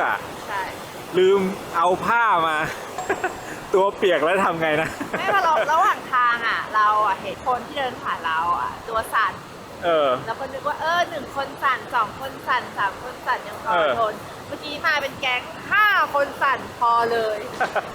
ใช่ลืมเอาผ้ามา ตัวเปียกแล้วทำไงนะไม่มาระหว่างทางอ่ะเราอ่ะเห็นคนที่เดินผ่านเราอ่ะตัวสั่นแล้วก็นึกว่า1 คนสั่น2 คนสั่น3 คนสั่นยังพอทนเมื่อกี้มาเป็นแก๊ง5 คนสั่นพอเลย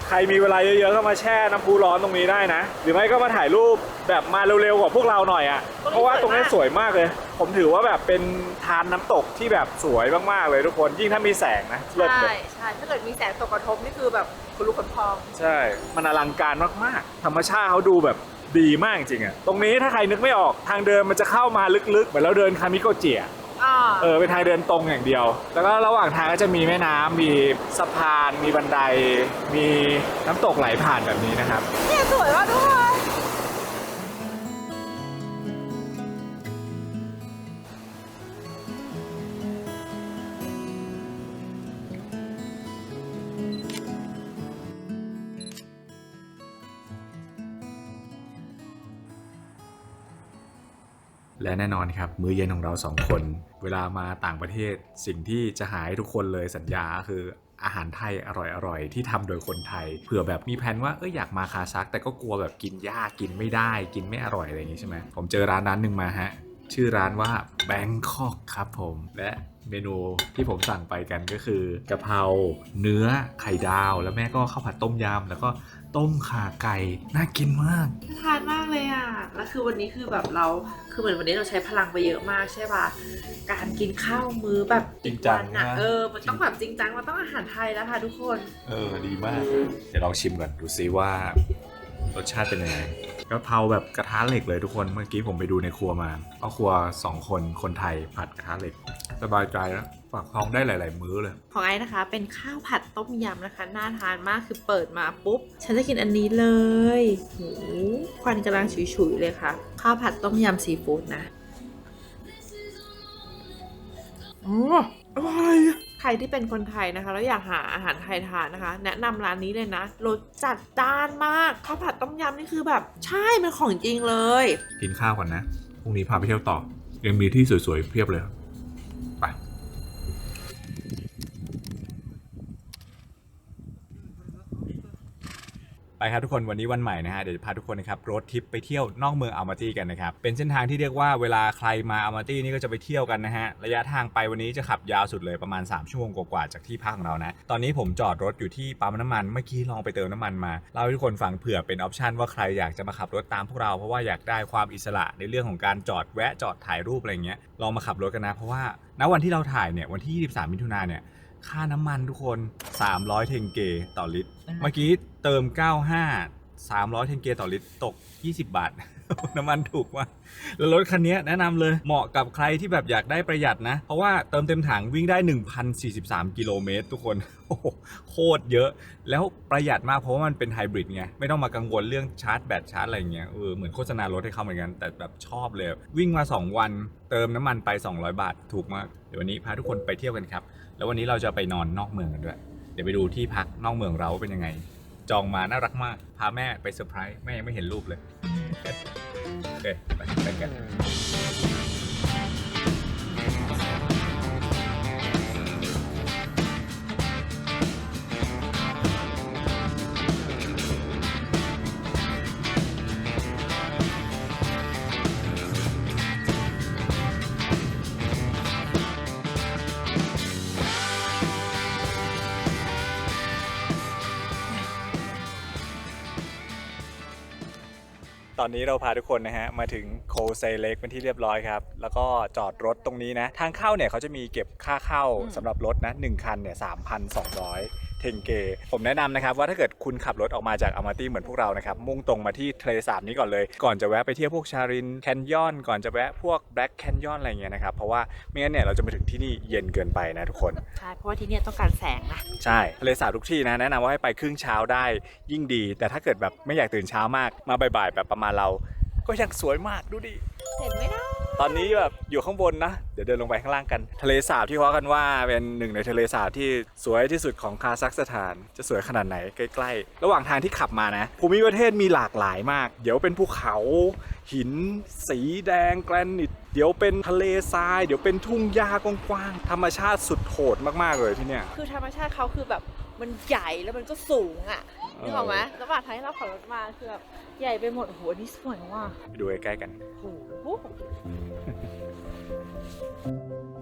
ใครมีเวลาเยอะๆก็มาแช่น้ำพุร้อนตรงนี้ได้นะหรือไม่ก็มาถ่ายรูปแบบมาเร็วๆกว่าพวกเราหน่อยอ่ะเพราะว่าตรงนี้สวยมากเลยผมถือว่าแบบเป็นทานน้ำตกที่แบบสวยมากๆเลยทุกคนยิ่งถ้ามีแสงนะใช่ใช่ถ้าเกิดมีแสงตกกระทบนี่คือแบบคุณลูกคนพองใช่มันอลังการมากๆธรรมชาติเขาดูแบบดีมากจริงอ่ะตรงนี้ถ้าใครนึกไม่ออกทางเดินมันจะเข้ามาลึกๆเหมือนเราเดินคามิโกเจิเป็นทางเดินตรงอย่างเดียวแล้วก็ระหว่างทางก็จะมีแม่น้ำมีสะพานมีบันไดมีน้ำตกไหลผ่านแบบนี้นะครับเนี่ยสวยมากทุกคน และแน่นอนครับมื้อเย็นของเรา2คนเวลามาต่างประเทศสิ่งที่จะหายทุกคนเลยสัญญาคืออาหารไทยอร่อยๆที่ทำโดยคนไทยเผื่อแบบมีแผนว่าอยากมาคาซัคแต่ก็กลัวแบบกินยากกินไม่ได้กินไม่อร่อยอะไรอย่างงี้ใช่ไหมผมเจอร้านหนึ่งมาฮะชื่อร้านว่าแบงคอกครับผมและเมนูที่ผมสั่งไปกันก็คือกะเพราเนื้อไข่ดาวแล้วแม่ก็ข้าวผัดต้มยำแล้วก็ต้มข่าไก่น่ากินมากทานมากเลยอ่ะแล้วคือวันนี้คือแบบเราคือเหมือนวันนี้เราใช้พลังไปเยอะมากใช่ป่ะการกินข้าวมื้อแบบจริงจังนะมันต้องแบบจริงจังมันต้องอาหารไทยแล้วค่ะทุกคนดีมากเดี๋ยวลองชิมก่อนดูซิว่ารสชาติเป็นยังไงกะเพราแบบกระทะเหล็กเลยทุกคนเมื่อกี้ผมไปดูในครัวมาครอบครัว2คนไทยผัดกระทะเหล็กสบายใจแล้วฝากท้องได้หลายๆมื้อเลยของไอ้นะคะเป็นข้าวผัดต้มยำนะคะน่าทานมากคือเปิดมาปุ๊บฉันจะกินอันนี้เลยหูควันกำลังฉุยๆเลยค่ะข้าวผัดต้มยำซีฟู้ดนะอร่อยใครที่เป็นคนไทยนะคะแล้วอยากหาอาหารไทยทานนะคะแนะนำร้านนี้เลยนะรสจัดจ้านมากข้าวผัดต้มยำนี่คือแบบใช่เป็นของจริงเลยกินข้าวก่อนนะพรุ่งนี้พาไปเที่ยวต่อยังมีที่สวยๆเพียบเลยไปครับทุกคนวันนี้วันใหม่นะฮะเดี๋ยวพาทุกคนนะครับรถทริปไปเที่ยวนอกเมืองอัลมาตี้กันนะครับเป็นเส้นทางที่เรียกว่าเวลาใครมาอัลมาตี้นี่ก็จะไปเที่ยวกันนะฮะระยะทางไปวันนี้จะขับยาวสุดเลยประมาณ3ชั่วโมงกว่าจากที่พักของเรานะตอนนี้ผมจอดรถอยู่ที่ปั๊มน้ำมันเมื่อกี้ลองไปเติมน้ำมันมาเล่าให้ทุกคนฟังเผื่อเป็นออปชันว่าใครอยากจะมาขับรถตามพวกเราเพราะว่าอยากได้ความอิสระในเรื่องของการจอดแวะจอดถ่ายรูปอะไรเงี้ยลองมาขับรถกันนะเพราะว่าณวันที่เราถ่ายเนี่ยวันที่23มิถุนายนเนี่ยค่าน้ำมันทุกคน300เทงเกต่อลิตรเมื่อกี้เติม300เทงเกต่อลิตรตก20 บาท น้ำมันถูกมากแล้วรถคันนี้แนะนำเลยเหมาะกับใครที่แบบอยากได้ประหยัดนะเพราะว่าเติมเต็มถังวิ่งได้ 1,043 กิโลเมตรทุกคนโคตรเยอะแล้วประหยัดมากเพราะว่ามันเป็นไฮบริดไงไม่ต้องมากังวลเรื่องชาร์จแบตชาร์จอะไรเงี้ยเหมือนโฆษณารถให้เขาเหมือนกันแต่แบบชอบเลยวิ่งมา2วันเติมน้ำมันไป200 บาทถูกมากเดี๋ยววันนี้พาทุกคนไปเที่ยวกันครับแล้ววันนี้เราจะไปนอนนอกเมืองกันด้วยเดี๋ยวไปดูที่พักนอกเมืองเราเป็นยังไงจองมาน่ารักมากพาแม่ไปเซอร์ไพรส์แม่ยังไม่เห็นรูปเลยโอเคไปกัน ตอนนี้เราพาทุกคนนะฮะมาถึงโคเซเล็กเป็นที่เรียบร้อยครับแล้วก็จอดรถตรงนี้นะทางเข้าเนี่ยเขาจะมีเก็บค่าเข้าสำหรับรถนะ1คันเนี่ย 3,200 เทงเกผมแนะนำนะครับว่าถ้าเกิดคุณขับรถออกมาจากอัลมาตี้เหมือนพวกเรานะครับมุ่งตรงมาที่ทะเลสาบนี้ก่อนเลยก่อนจะแวะไปเที่ยวพวกชารินแคนยอนก่อนจะแวะพวกแบล็กแคนยอนอะไรเงี้ยนะครับเพราะว่าไม่งั้นเนี่ยเราจะมาถึงที่นี่เย็นเกินไปนะทุกคนใช่เพราะว่าที่นี่ต้องการแสงนะใช่ทะเลสาบทุกที่นะแนะนำว่าให้ไปครึ่งเช้าได้ยิ่งดีแต่ถ้าเกิดแบบไม่อยากตื่นเช้ามากมาบ่ายๆแบบประมาณเราก็ยังสวยมากดูดิเห็นไหมนะตอนนี้แบบอยู่ข้างบนนะเดี๋ยวเดินลงไปข้างล่างกันทะเลสาบที่ว่ากันว่าเป็นหนึ่งในทะเลสาบที่สวยที่สุดของคาซัคสถานจะสวยขนาดไหนใกล้ๆระหว่างทางที่ขับมานะภูมิประเทศมีหลากหลายมากเดี๋ยวเป็นภูเขาหินสีแดงแกรนิตเดี๋ยวเป็นทะเลทรายเดี๋ยวเป็นทุ่งหญ้ากว้างๆธรรมชาติสุดโหดมากๆเลยที่เนี่ยคือธรรมชาติเขาคือแบบมันใหญ่แล้วมันก็สูงอ่ะนึกออกไหมระหว่างทางที่เราขับรถมาคือแบบใหญ่ไปหมดโอ้โหนี่สวยว่ะไปดูใกล้ๆกันโอ้โห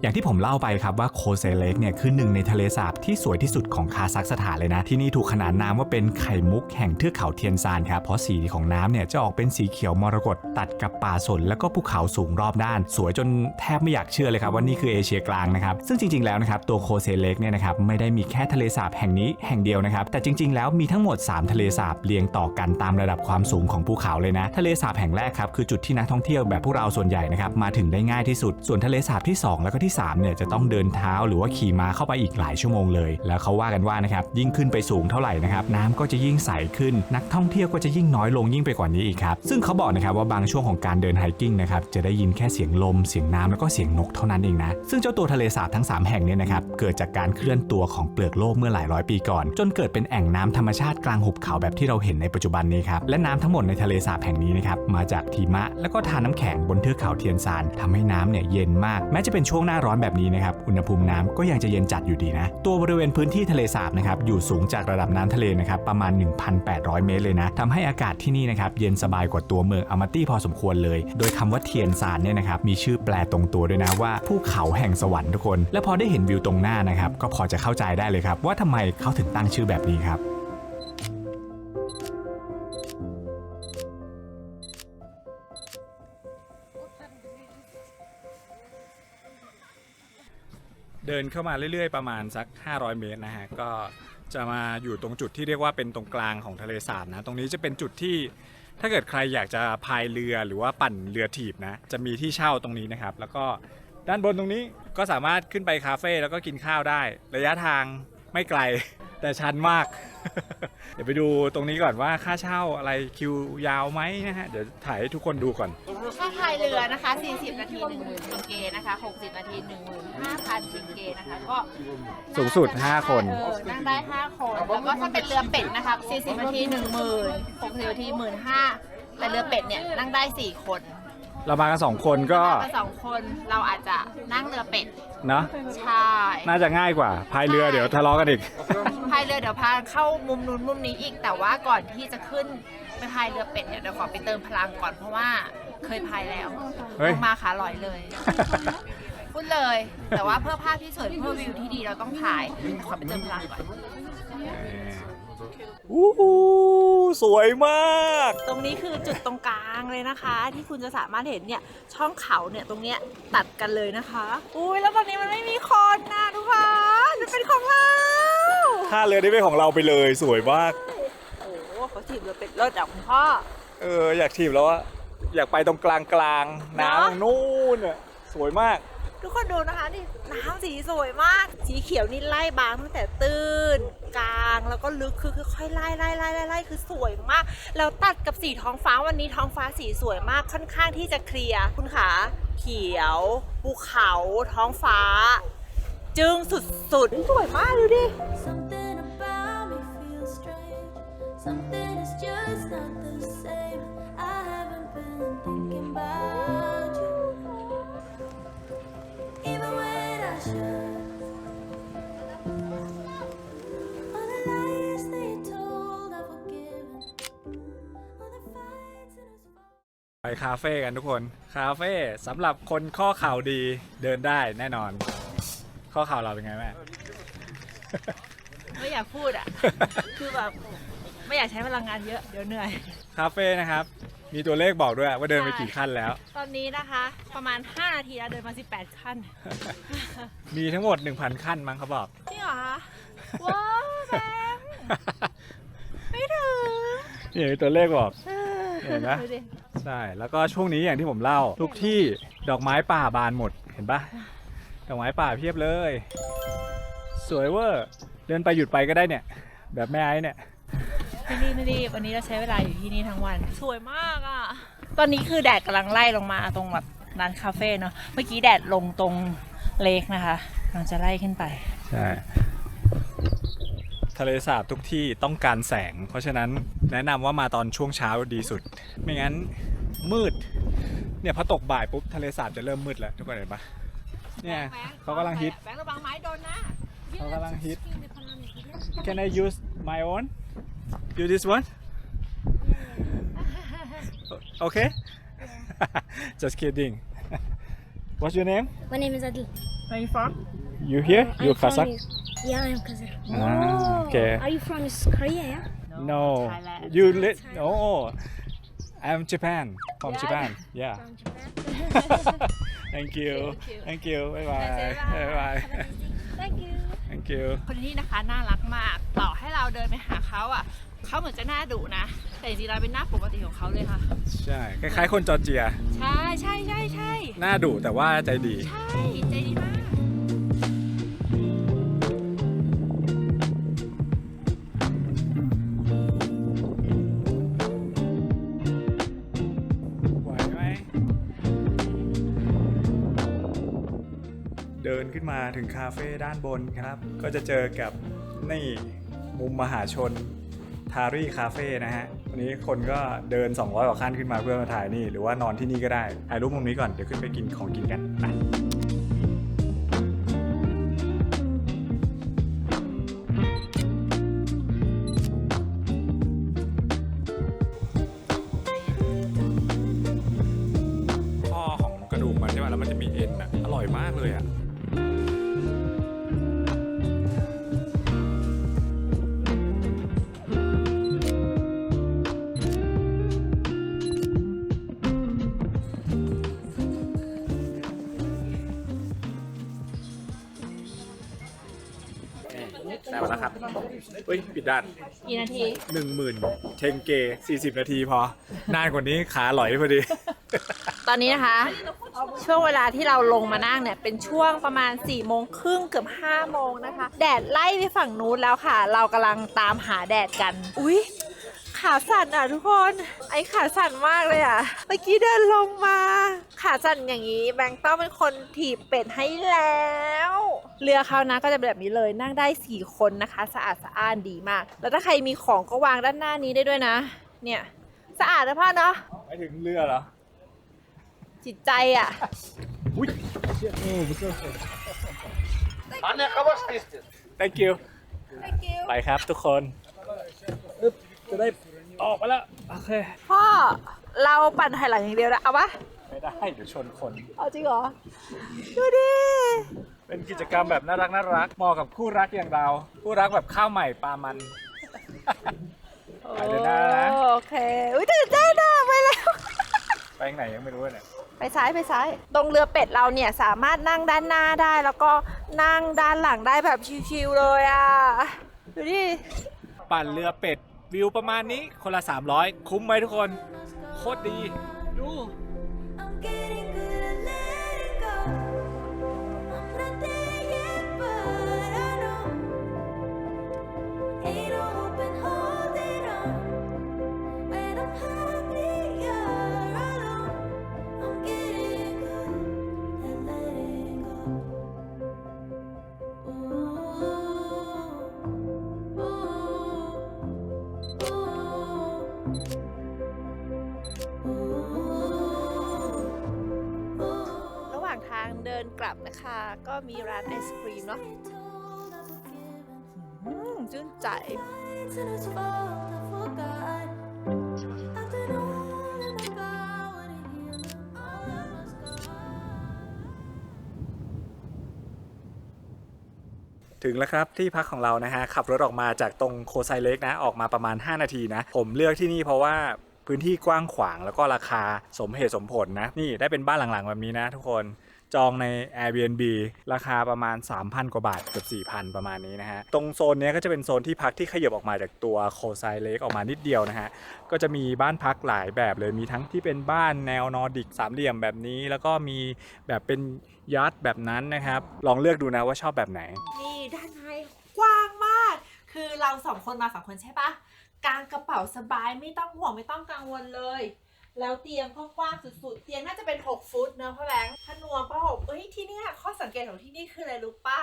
อย่างที่ผมเล่าไปครับว่าโคเซเล็กเนี่ยคือหนึ่งในทะเลสาบที่สวยที่สุดของคาซัคสถานเลยนะที่นี่ถูกขนานนามว่าเป็นไข่มุกแห่งเทือกเขาเทียนซานครับเพราะสีของน้ำเนี่ยจะออกเป็นสีเขียวมรกตตัดกับป่าสนแล้วก็ภูเขาสูงรอบด้านสวยจนแทบไม่อยากเชื่อเลยครับว่านี่คือเอเชียกลางนะครับซึ่งจริงๆแล้วนะครับตัวโคเซเล็กเนี่ยนะครับไม่ได้มีแค่ทะเลสาบแห่งนี้แห่งเดียวนะครับแต่จริงๆแล้วมีทั้งหมด3ทะเลสาบเรียงต่อกันตามระดับความสูงของภูเขาเลยนะทะเลสาบแห่งแรกครับคือจุดที่นักท่องเที่ยวแบบพวกเราส่วนใหญ่นะครับมาถึงได้ง่ายที่สุดส่วนทะเลสาบที่2แล้วก็ที่ ที่3เนี่ยจะต้องเดินเท้าหรือว่าขี่ม้าเข้าไปอีกหลายชั่วโมงเลยแล้วเขาว่ากันว่านะครับยิ่งขึ้นไปสูงเท่าไหร่นะครับน้ำก็จะยิ่งใสขึ้นนักท่องเที่ยวก็จะยิ่งน้อยลงยิ่งไปกว่านี้อีกครับซึ่งเขาบอกนะครับว่าบางช่วงของการเดินไฮกิ้งนะครับจะได้ยินแค่เสียงลมเสียงน้ำแล้วก็เสียงนกเท่านั้นเองนะซึ่งเจ้าตัวทะเลสาบทั้ง3แห่งเนี่ยนะครับเกิดจากการเคลื่อนตัวของเปลือกโลกเมื่อหลายร้อยปีก่อนจนเกิดเป็นแอ่งน้ำธรรมชาติกลางหุบเขาแบบที่เราเห็นในปัจจุบันนี้ครับและน้ำทั้งหมดในทะเลสาบแห่งนี้นะครับมาจากหิมะแล้วก็ทานน้ำแข็งบนเทือกเขาเทียนซานทำให้น้ำเนี่ยเย็นมากแม้จะเป็นช่วงหน้าร้อนแบบนี้นะครับอุณหภูมิน้ำก็ยังจะเย็นจัดอยู่ดีนะตัวบริเวณพื้นที่ทะเลสาบนะครับอยู่สูงจากระดับน้ำทะเลนะครับประมาณ 1,800 เมตรเลยนะทำให้อากาศที่นี่นะครับเย็นสบายกว่าตัวเมืองอามาตี้พอสมควรเลยโดยคำว่าเทียนซานเนี่ยนะครับมีชื่อแปลตรงตัวด้วยนะว่าภูเขาแห่งสวรรค์ทุกคนและพอได้เห็นวิวตรงหน้านะครับก็พอจะเข้าใจได้เลยครับว่าทำไมเขาถึงตั้งชื่อแบบนี้ครับเดินเข้ามาเรื่อยๆประมาณสัก500 เมตรนะฮะก็จะมาอยู่ตรงจุดที่เรียกว่าเป็นตรงกลางของทะเลสาบนะตรงนี้จะเป็นจุดที่ถ้าเกิดใครอยากจะพายเรือหรือว่าปั่นเรือถีบนะจะมีที่เช่าตรงนี้นะครับแล้วก็ด้านบนตรงนี้ก็สามารถขึ้นไปคาเฟ่แล้วก็กินข้าวได้ระยะทางไม่ไกลแต่ชันมาก เดี๋ยวไปดูตรงนี้ก่อนว่าค่าเช่าอะไรคิวยาวไหมนะฮะเดี๋ยวถ่ายให้ทุกคนดูก่อนค่าพายเรือนะคะ40 นาที 10,000 สิงเกนะคะ60 นาที 15,000 สิงเกนะคะก็สูงสุด5 คนนั่งได้5 คนแล้วก็ถ้าเป็นเรือเป็ดนะคะ40 นาที 10,000 60 นาที 15,000 แต่เรือเป็ดเนี่ยนั่งได้4 คนเรามากัน2 คนก็2 คนเราอาจจะนั่งเรือเป็ดเนาะใช่น่าจะง่ายกว่าพายเรือเดี๋ยวทะเลาะกันอีกพายเรือเดี๋ยวพาเข้ามุมนู้นมุมนี้อีกแต่ว่าก่อนที่จะขึ้นไปพายเรือเป็ดเนี่ยเดี๋ยวขอไปเติมพลังก่อนเพราะว่าเคยพายแล้วลงมาขาลอยเลยพูดเลยแต่ว่าเพื่อภาพที่สวยเพื่อวิวที่ดีเราต้องพายขอไปเติมพลังก่อนสวยมากตรงนี้คือจุดตรงกลางเลยนะคะที่คุณจะสามารถเห็นเนี่ยช่องเขาเนี่ยตรงเนี้ยตัดกันเลยนะคะอุ้ยแล้วตอนนี้มันไม่มีคนนะทุกคนจะเป็นของเราท่าเรือได้เป็นของเราไปเลยสวยมากโอ้เขาถีบเรือเป็ดเลิศอ่ะคุณพ่ออยากถีบแล้วอะอยากไปตรงกลางน้ำนู่นอะสวยมากทุกคนดูนะคะนี่น้ำสีสวยมากสีเขียวนี่ไล่บางตั้งแต่ตื้นกลางแล้วก็ลึกคือค่อยไล่คือสวยมากแล้วตัดกับสีท้องฟ้าวันนี้ท้องฟ้าสีสวยมากค่อนข้างที่จะเคลียร์คุณขาเขียวภูเขาท้องฟ้าจึงสุดสวยมากดูดิไปคาเฟ่กันทุกคนคาเฟ่สำหรับคนข้อเข่าดีเดินได้แน่นอนข้อเข่าเราเป็นไงแม่ไม่อยากพูดอ่ะคือแบบไม่อยากใช้พลังงานเยอะเดี๋ยวเหนื่อยคาเฟ่นะครับมีตัวเลขบอกด้วยว่าเดินไปกี่ขั้นแล้วตอนนี้นะคะประมาณ5 นาทีแล้วเดินมา18 ขั้นมีทั้งหมด 1,000 ขั้นมั้งเขาบอกจริงเหรอคะว้าวแบงไม่ถึงนี่มีตัวเลขบอกเห็นไหมใช่แล้วก็ช่วงนี้อย่างที่ผมเล่าทุกที่ดอกไม้ป่าบานหมดเห็นปะดอกไม้ป่าเพียบเลยสวยเวอร์เดินไปหยุดไปก็ได้เนี่ยแบบแม่ไอ้เนี่ยไม่รีบวันนี้เราใช้เวลาอยู่ที่นี่ทั้งวันสวยมากอ่ะตอนนี้คือแดดกำลังไล่ลงมาตรงแบบร้านคาเฟ่เนาะเมื่อกี้แดดลงตรงเลคนะคะกำลังจะไล่ขึ้นไปใช่ทะเลสาบทุกที่ต้องการแสงเพราะฉะนั้นแนะนำว่ามาตอนช่วงเช้าดีสุดไม่งั้นมืดเนี่ยพอตกบ่ายปุ๊บทะเลสาบจะเริ่มมืดแล้วทุกคนเห็นปะเนี่ยเขากำลังฮิตแบงค์ระวังไม้โดนนะเขากำลังฮิต Can I use my own use this one okay just kidding what's your name My name is Adil Where are you from You here You Kazakh Yeah I'm Kazakh Okay Are you from Korea yeah No You live Oh I'm Japan from Japan Yeah From Japan Thank you Thank you Bye bye Bye bye Thank you Thank you คนที่นะคะน่ารักมากต่อให้เราเดินไปหาเขาอ่ะเขาเหมือนจะหน้าดุนะแต่จริงๆเราเป็นหน้าปกติของเขาเลยค่ะใช่คล้ายๆคนจอร์เจียใช่หน้าดุแต่ว่าใจดีใช่ใจดีมาก เดินขึ้นมาถึงคาเฟ่ด้านบนครับก็จะเจอกับนี่มุมมหาชนทารี่คาเฟ่นะฮะวันนี้คนก็เดิน200กว่าขั้นขึ้นมาเพื่อมาถ่ายนี่หรือว่านอนที่นี่ก็ได้ถ่ายรูปมุมนี้ก่อนเดี๋ยวขึ้นไปกินของกินกันไปข้อของกระดูกมันใช่ไหมแล้วมันจะมีเอ็นอ่ะอร่อยมากเลยอ่ะได้มาแล้วครับเฮ้ยปิดด้าน กี่นาที 10,000เทงเก40 นาทีพอนานกว่านี้ขาหลอยพอดี ตอนนี้นะคะ ช่วงเวลาที่เราลงมานั่งเนี่ยเป็นช่วงประมาณ4โมงครึ่งเกือบ5โมงนะคะแดดไล่ไปฝั่งนู้นแล้วค่ะ เรากำลังตามหาแดดกันอุ๊ยขาสั่นอ่ะทุกคนไอ้ขาสั่นมากเลยอ่ะเมื่อกี้เดินลงมาขาสั่นอย่างนี้แบงค์ต้องเป็นคนถีบเป็ดให้แล้วเรือเขานะก็จะเป็นแบบนี้เลยนั่งได้4คนนะคะสะอาดสะอ้านดีมากแล้วถ้าใครมีของก็วางด้านหน้านี้ได้ด้วยนะเนี่ยสะอาดนะพ่อเนาะ ไปถึงเรือเหรอ จิตใจอ่ะ อุ้ยโอ้ไม่เจอ thank you ไปครับทุกคนจะได้ออกมาแล้วโอเค พ่อเราปั่นถอยหลังอย่างเดียวนะเอาปะ ไม่ได้เดี๋ยวชนคน เอาจริงเหรอดูดิ เป็นกิจกรรมแบบน่ารักเหมาะกับคู่รักอย่างเราคู่รักแบบข้าวใหม่ปลามัน ไปเลยนะ โอเคอุ้ยตื่นเต้นอะไปแล้ว ไปไหนยังไม่รู้เนี่ย ไปซ้ายไปซ้ายตรงเรือเป็ดเราเนี่ยสามารถนั่งด้านหน้าได้แล้วก็นั่งด้านหลังได้แบบชิวๆเลยอ่ะดูดิ ปั่นเรือเป็ดวิวประมาณนี้คนละ300คุ้มไหมทุกคนโคตรดีดู I'm getting good at letting go. I'm not there yet, but I know. Ain't no hope in holding on. When I'm happier alone, I'm getting good at letting go. Ooh, ooh, ooh. ระหว่างทางเดินกลับนะคะ ก็มีร้านไอศครีมเนาะชื่นใจ And it's fault I forgot. After all in my power to heal all of my scars. ถึงแล้วครับที่พักของเรานะฮะขับรถออกมาจากตรงโคไซเล็กนะออกมาประมาณ5นาทีนะผมเลือกที่นี่เพราะว่าพื้นที่กว้างขวางแล้วก็ราคาสมเหตุสมผลนะนี่ได้เป็นบ้านหลังๆแบบนี้นะทุกคนจองใน Airbnb ราคาประมาณ 3,000 กว่าบาทเกือบ 4,000 ประมาณนี้นะฮะตรงโซนนี้ก็จะเป็นโซนที่พักที่ขยับออกมาจากตัวโคไซเล็กออกมานิดเดียวนะฮะก็จะมีบ้านพักหลายแบบเลยมีทั้งที่เป็นบ้านแนวนอร์ดิกสามเหลี่ยมแบบนี้แล้วก็มีแบบเป็นยัทแบบนั้นนะครับลองเลือกดูนะว่าชอบแบบไหน นี่ด้านในกว้างมาก คือเรา2 คนมา2 คนใช่ปะกางกระเป๋าสบายไม่ต้องห่วงไม่ต้องกังวลเลย แล้วเตียงก็กว้างสุดๆ เตียงน่าจะเป็น6 ฟุตเนอะพ่อแบงค์ถ้านวมผ้าห่มเอ้ยที่เนี่ยข้อสังเกตของที่นี่คืออะไรรู้ปะ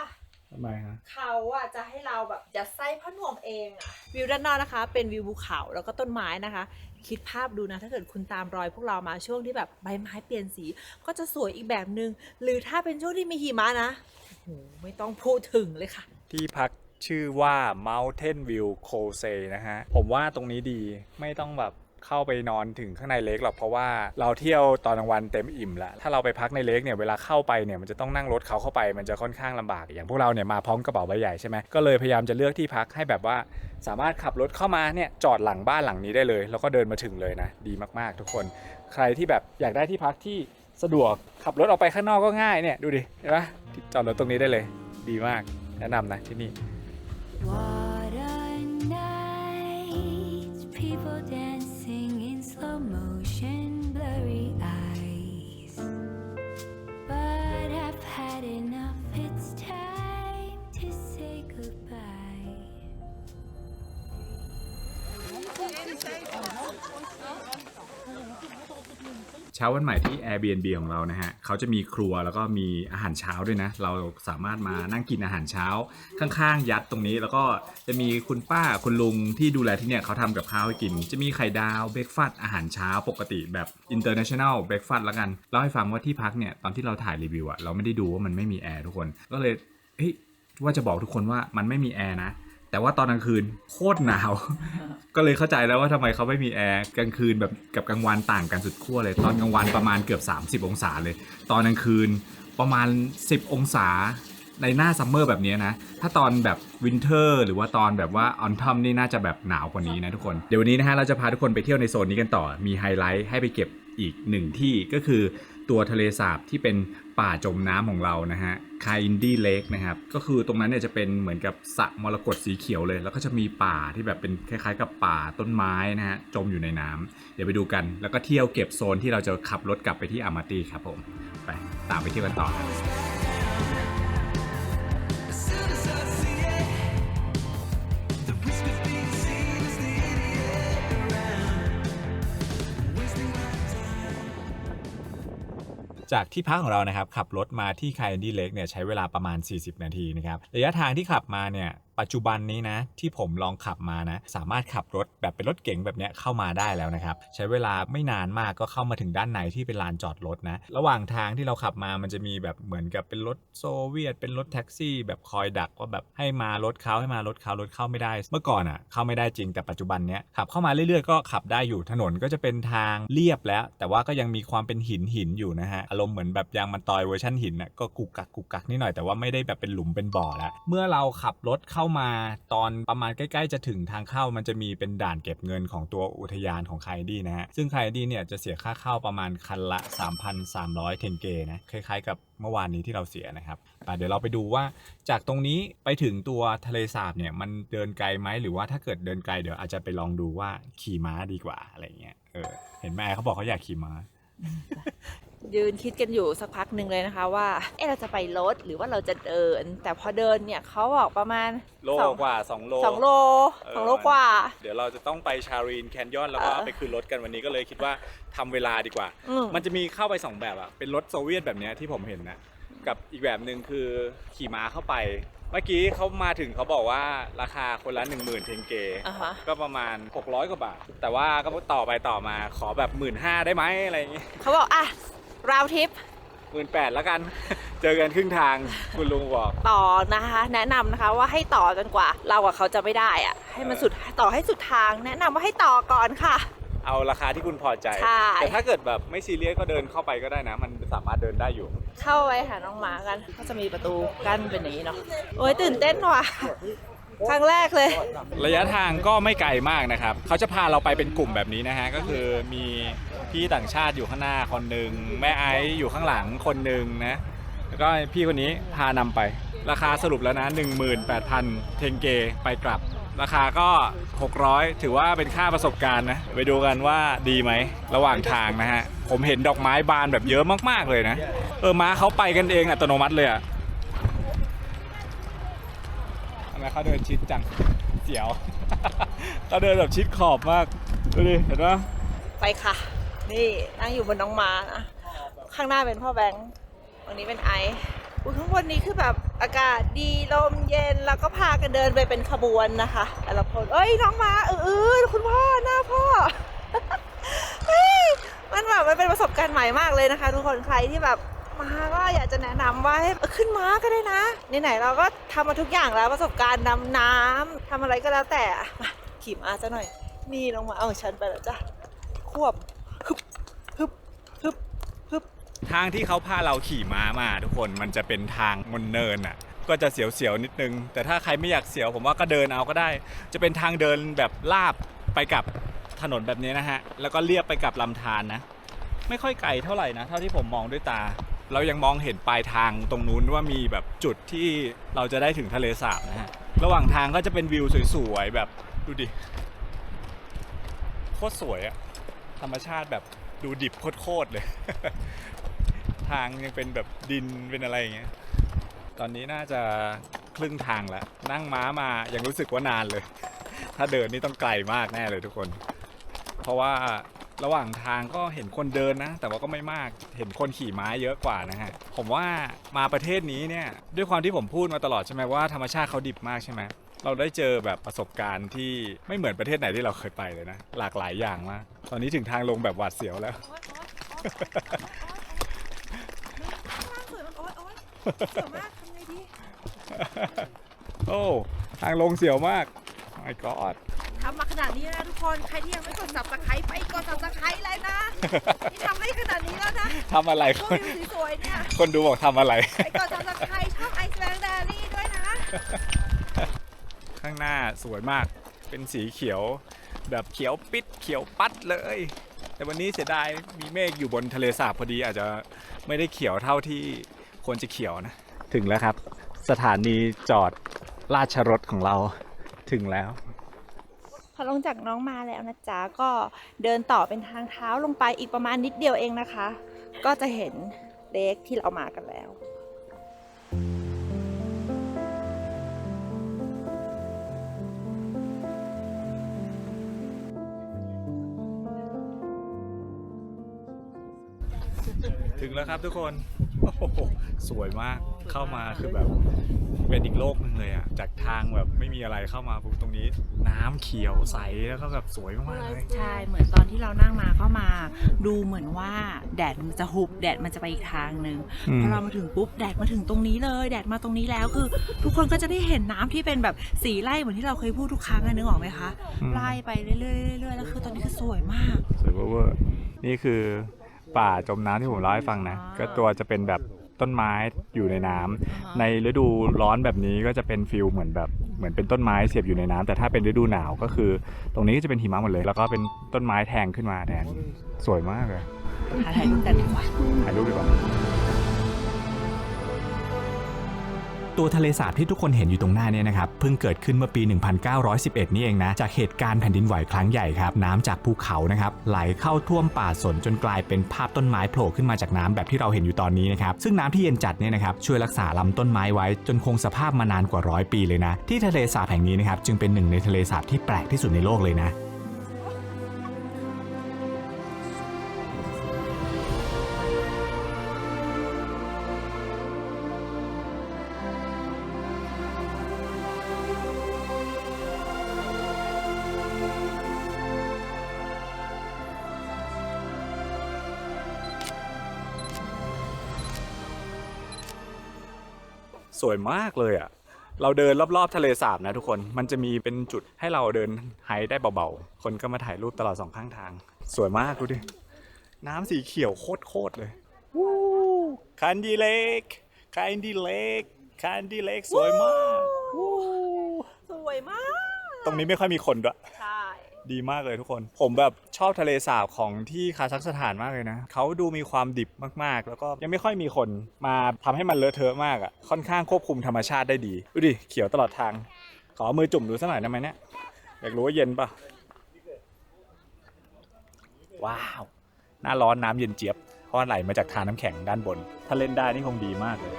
ทำไมฮะ เขาอ่ะจะให้เราแบบยัดไส้ผ้านวมเองอะวิวด้านนอกนะคะ เป็นวิวภูเขาแล้วก็ต้นไม้นะคะ คิดภาพดูนะถ้าเกิดคุณตามรอยพวกเรามาช่วงที่แบบใบไม้เปลี่ยนสี ก็จะสวยอีกแบบนึง หรือถ้าเป็นช่วงที่มีหิมะนะโอ้โหไม่ต้องพูดถึงเลยค่ะ ที่พักชื่อว่า Mountain View c o s e นะฮะผมว่าตรงนี้ดีไม่ต้องแบบเข้าไปนอนถึงข้างในเลคหรอกเพราะว่าเราเที่ยวตอนกลางวันเต็มอิ่มแล้วถ้าเราไปพักในเลคเนี่ยเวลาเข้าไปเนี่ยมันจะต้องนั่งรถเขาเข้าไปมันจะค่อนข้างลำบากอย่างพวกเราเนี่ยมาพร้อมกระเป๋าใบใหญ่ใช่ไหมก็เลยพยายามจะเลือกที่พักให้แบบว่าสามารถขับรถเข้ามาเนี่ยจอดหลังบ้านหลังนี้ได้เลยแล้วก็เดินมาถึงเลยนะดีมากๆทุกคนใครที่แบบอยากได้ที่พักที่สะดวกขับรถออกไปข้างนอกก็ง่ายเนี่ยดูดิเห็นปะจอดรถตรงนี้ได้เลยดีมากแนะนำนะที่นี่ What a night, people dancing in slow motion, blurry eyes. But I've had enough, it's time to say goodbye. ช เช้าวันใหม่ที่ Airbnb ของเรานะฮะเขาจะมีครัวแล้วก็มีอาหารเช้าด้วยนะเราสามารถมานั่งกินอาหารเช้าข้างๆยัดตรงนี้แล้วก็จะมีคุณป้าคุณลุงที่ดูแลที่เนี่ยเขาทำกับข้าวให้กินจะมีไข่ดาวเบรกฟาสต์อาหารเช้าปกติแบบ international breakfast ละกันเล่าให้ฟังว่าที่พักเนี่ยตอนที่เราถ่ายรีวิวอะเราไม่ได้ดูว่ามันไม่มีแอร์ทุกคนก็เลยว่าจะบอกทุกคนว่ามันไม่มีแอร์นะแต่ว่าตอนกลางคืนโคตรหนาว ก็เลยเข้าใจแล้วว่าทำไมเขาไม่มีแอร์กลางคืนแบบกับกลางวันต่างกันสุดขั้วเลยตอนกลางวันประมาณเกือบ30 องศาเลยตอนกลางคืนประมาณ10 องศาในหน้าซัมเมอร์แบบนี้นะถ้าตอนแบบวินเทอร์หรือว่าตอนแบบว่าออนทัมนี่น่าจะแบบหนาวกว่านี้นะทุกคนเดี๋ยววันนี้นะฮะเราจะพาทุกคนไปเที่ยวในโซนนี้กันต่อมีไฮไลท์ให้ไปเก็บอีกหนึ่งที่ก็คือตัวทะเลสาบที่เป็นป่าจมน้ำของเรานะฮะคาอินดี้เลคนะครับก็คือตรงนั้นเนี่ยจะเป็นเหมือนกับสระมรกตสีเขียวเลยแล้วก็จะมีป่าที่แบบเป็นคล้ายๆกับป่าต้นไม้นะฮะจมอยู่ในน้ำเดี๋ยวไปดูกันแล้วก็เที่ยวเก็บโซนที่เราจะขับรถกลับไปที่อามาตี้ครับผมไปตามไปเที่ยวกันต่อครับ จากที่พักของเรานะครับขับรถมาที่คายันดี้เลคเนี่ยใช้เวลาประมาณ40 นาทีนะครับระยะทางที่ขับมาเนี่ยปัจจุบันนี้นะที่ผมลองขับมานะสามารถขับรถแบบเป็นรถเก๋งแบบเนี้ยเข้ามาได้แล้วนะครับใช้เวลาไม่นานมากก็เข้ามาถึงด้านในที่เป็นลานจอดรถนะระหว่างทางที่เราขับมามันจะมีแบบเหมือนกับเป็นรถโซเวียตเป็นรถแท็กซี่แบบคอยดักว่าแบบให้มารถเขาให้มารถเขารถเข้าไม่ได้เมื่อก่อนอ่ะเข้าไม่ได้จริงแต่ปัจจุบันเนี้ยขับเข้ามาเรื่อยๆก็ขับได้อยู่ถนนก็จะเป็นทางเรียบแล้วแต่ว่าก็ยังมีความเป็นหินอยู่นะฮะอารมณ์เหมือนแบบยางมันตอยเวอร์ชันหินน่ะก็กุกกักนิดหน่อยแต่ว่าไม่ได้แบบเป็นหลุมเป็นบ่อแล้วเมื่อเราขับรถเข้ามาตอนประมาณใกล้ๆจะถึงทางเข้ามันจะมีเป็นด่านเก็บเงินของตัวอุทยานของคายันดี้นะฮะซึ่งคายันดี้เนี่ยจะเสียค่าเข้าประมาณคันละ 3,300 เทนเกนะคล้ายๆกับเมื่อวานนี้ที่เราเสียนะครับเดี๋ยวเราไปดูว่าจากตรงนี้ไปถึงตัวทะเลสาบเนี่ยมันเดินไกลไหมหรือว่าถ้าเกิดเดินไกลเดี๋ยวอาจจะไปลองดูว่าขี่ม้าดีกว่าอะไรเงี้ยเห็นแม่เขาบอกเขาอยากขี่ม้า ยืนคิดกันอยู่สักพักหนึ่งเลยนะคะว่าเราจะไปรถหรือว่าเราจะเดินแต่พอเดินเนี่ยเขาบอกประมาณโลกว่า2 โล 2 โล2 โลกว่าเดี๋ยวเราจะต้องไปชารีนแคนยอนแล้วก็ไปขึ้นรถกันวันนี้ก็เลยคิดว่าทำเวลาดีกว่ามันจะมีเข้าไป2แบบอะเป็นรถโซเวียตแบบนี้ที่ผมเห็นนะกับอีกแบบหนึ่งคือขี่ม้าเข้าไปเมื่อกี้เขามาถึงเขาบอกว่าราคาคนละ 10,000 เทนเกก็ประมาณ600 กว่าบาทแต่ว่าก็ต่อไปต่อมาขอแบบ 15,000 ได้ไหมอะไรอย่างงี้เขาบอกราวทิป 18,000 แล้วกัน เจอกันครึ่งทางคุณลุงบอกต่อนะคะแนะนำนะคะว่าให้ต่อจนกว่าเรากับเขาจะไม่ได้อะให้มันสุดต่อให้สุดทางแนะนำว่าให้ต่อก่อนค่ะเอาราคาที่คุณพอใจแต่ถ้าเกิดแบบไม่ซีเรียสก็เดินเข้าไปก็ได้นะมันสามารถเดินได้อยู่เข้าไปหาน้องหมากันก็จะมีประตูกั้นเป็นอย่างนี้เนาะโอ้ยตื่นเต้นว่ะครั้งแรกเลยระยะทางก็ไม่ไกลมากนะครับเขาจะพาเราไปเป็นกลุ่มแบบนี้นะฮะก็คือมีพี่ต่างชาติอยู่ข้างหน้าคนหนึ่งแม่ไอซ์อยู่ข้างหลังคนหนึ่งนะแล้วก็พี่คนนี้พานำไปราคาสรุปแล้วนะ 18,000 เทนเกไปกลับราคาก็600ถือว่าเป็นค่าประสบการณ์นะไปดูกันว่าดีไหมระหว่างทางนะฮะผมเห็นดอกไม้บานแบบเยอะมากๆเลยนะม้าเขาไปกันเองอัตโนมัติเลยอะทำไมเขาเดินชิดจังเสียว เขาเดินแบบชิดขอบมากดูดิเห็นปะไปค่ะนี่นั่งอยู่บนน้องม้านะข้างหน้าเป็นพ่อแบงค์วันนี้เป็นไอซ์ข้างบนนี้คือแบบอากาศดีลมเย็นแล้วก็พากันเดินไปเป็นขบวนนะคะแต่ละคนน้องม้าคุณพ่อหน้าพ่อ มันแบบมันเป็นประสบการณ์ใหม่มากเลยนะคะทุกคนใครที่แบบมาก็อยากจะแนะนำว่าให้ขึ้นม้าก็ได้นะไหนๆเราก็ทำมาทุกอย่างแล้วประสบการณ์ดำน้ำทำอะไรก็แล้วแต่มาขี่ม้าซะหน่อยนี่ลงมาเอาฉันไปแล้วจ้ะควบฮึบทางที่เขาพาเราขี่ม้ามาทุกคนมันจะเป็นทางบนเนินอ่ะก็จะเสียวๆนิดนึงแต่ถ้าใครไม่อยากเสียวผมว่าก็เดินเอาก็ได้จะเป็นทางเดินแบบลาบไปกับถนนแบบนี้นะฮะแล้วก็เลียบไปกับลำธารนะไม่ค่อยไกลเท่าไหร่นะเท่าที่ผมมองด้วยตาเรายังมองเห็นปลายทางตรงนู้นว่ามีแบบจุดที่เราจะได้ถึงทะเลสาบนะฮะระหว่างทางก็จะเป็นวิวสวยๆแบบดูดิโคตรสวยอะธรรมชาติแบบดูดิบโคตรเลย ทางยังเป็นแบบดินเป็นอะไรอย่างเงี้ยตอนนี้น่าจะครึ่งทางแล้วนั่งม้ามายังรู้สึกว่านานเลยถ้าเดินนี่ต้องไกลมากแน่เลยทุกคนเพราะว่า ระหว่างทางก็เห็นคนเดินนะแต่ว่าก็ไม่มากเห็นคนขี่ม้าเยอะกว่านะฮะผมว่ามาประเทศนี้เนี่ยด้วยความที่ผมพูดมาตลอดใช่ไหมว่าธรรมชาติเขาดิบมากใช่ไหมเราได้เจอแบบประสบการณ์ที่ไม่เหมือนประเทศไหนที่เราเคยไปเลยนะหลากหลายอย่างมากตอนนี้ถึงทางลงแบบหวาดเสียวแล้ว สวยมากทำไงดี โอ้ทางลงเสียวมาก my god ทำมาขนาดนี้นะทุกคนใครที่ยังไม่กด subscribe ไปกด subscribe เลยนะที่ทำให้ขนาดนี้แล้วนะ ทำอะไร พว ค ก น วิวสวยๆเนี่ย คนดูบอกทำอะไร ไปกด subscribe ช่อง Iceland Diary ด้วยนะ ข้างหน้าสวยมากเป็นสีเขียวแบบเขียวปิดเขียวปัดเลย แต่วันนี้เสียดายมีเมฆอยู่บนทะเลสาบพอดีอาจจะไม่ได้เขียวเท่าที่ควรจะเขียวนะ ถึงแล้วครับ สถานีจอดราชรถของเราถึงแล้ว พอลงจากน้องมาแล้วนะจ๊ะก็เดินต่อเป็นทางเท้าลงไปอีกประมาณนิดเดียวเองนะคะ ก็จะเห็นเลคที่เรามากันแล้ว ถึงแล้วครับทุกคนโอ้โหสวยมากเข้ามาคือแบบเป็นอีกโลกหนึงเลยอะจากทางแบบไม่มีอะไรเข้ามาปุ๊บตรงนี้ น้ำเขียวใสแล้วก็แบบสวยมากๆเลย ใช่เหมือนตอนที่เรานั่งมาเข้ามาดูเหมือนว่าแดดมันจะหุบแดดมันจะไปอีกทางหนึ่งพอเรามาถึงปุ๊บแดดมาถึงตรงนี้เลยแดดมาตรงนี้แล้วคือ ทุกคนก็จะได้เห็นน้ำที่เป็นแบบสีไล่เหมือนที่เราเคยพูดทุกครั้งอะนึกออกไหมคะไล่ไปเรื่อยๆเรื่อยๆแล้วคือตอนนี้คือสวยมาก สวยเวอร์ๆนี่คือป่าจมน้ำที่ผมเล่าให้ฟังนะ ก็ตัวจะเป็นแบบต้นไม้อยู่ในน้ำในฤดูร้อนแบบนี้ก็จะเป็นฟิลเหมือนแบบเหมือนเป็นต้นไม้เสียบอยู่ในน้ำแต่ถ้าเป็นฤดูหนาวก็คือตรงนี้ก็จะเป็นหิมะหมดเลย แล้วก็เป็นต้นไม้แทงขึ้นมาแทนสวยมากเลย ถ่ายรูปกันดีกว่า ถ่ายรูปดีกว่า ตัวทะเลสาบที่ทุกคนเห็นอยู่ตรงหน้าเนี่ยนะครับเพิ่งเกิดขึ้นเมื่อปี 1911 นี่เองนะจากเหตุการณ์แผ่นดินไหวครั้งใหญ่ครับน้ำจากภูเขานะครับไหลเข้าท่วมป่าสนจนกลายเป็นภาพต้นไม้โผล่ขึ้นมาจากน้ำแบบที่เราเห็นอยู่ตอนนี้นะครับซึ่งน้ำที่เย็นจัดเนี่ยนะครับช่วยรักษาลำต้นไม้ไว้จนคงสภาพมานานกว่า100 ปีเลยนะที่ทะเลสาบแห่งนี้นะครับจึงเป็นหนึ่งในทะเลสาบที่แปลกที่สุดในโลกเลยนะ สวยมากเลยอ่ะเราเดินรอบๆทะเลสาบนะทุกคนมันจะมีเป็นจุดให้เราเดินไฮค์ได้เบาๆคนก็มาถ่ายรูปตลอด2ข้างทางสวยมากดูดิน้ำสีเขียวโคตรเลยวู้คันดีเลกคันดีเลกคันดีเลกสวยมากวู้ สวยมาก ตรงนี้ไม่ค่อยมีคนด้วย ใช่ ดีมากเลยทุกคนผมแบบชอบทะเลสาบของที่คาซัคสถานมากเลยนะเขาดูมีความดิบมากๆแล้วก็ยังไม่ค่อยมีคนมาทำให้มันเลอะเทอะมากอ่ะค่อนข้างควบคุมธรรมชาติได้ดีดูดิเขียวตลอดทางขอมือจุ่มดูสักหน่อยได้ไหมเนี่ยอยากรู้ว่าเย็นปะว้าวหน้าร้อนน้ำเย็นเจี๊ยบเพราะไหลมาจากทานน้ำแข็งด้านบนถ้าเล่นได้นี่คงดีมากเลย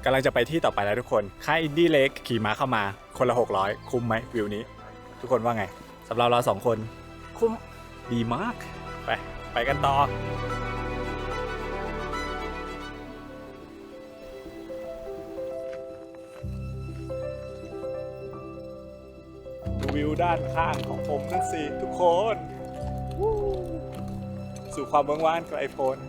กำลังจะไปที่ต่อไปแล้วทุกคนค่ายอินดี้เล็กขี่ม้าเข้ามาคนละ600คุ้มไหมวิวนี้ทุกคนว่าไงสำหรับเรา2คนคุ้มดีมากไปกันต่อดูวิวด้านข้างของผมนั่นสิทุกคนสู่ความว่างๆไกลโพ้น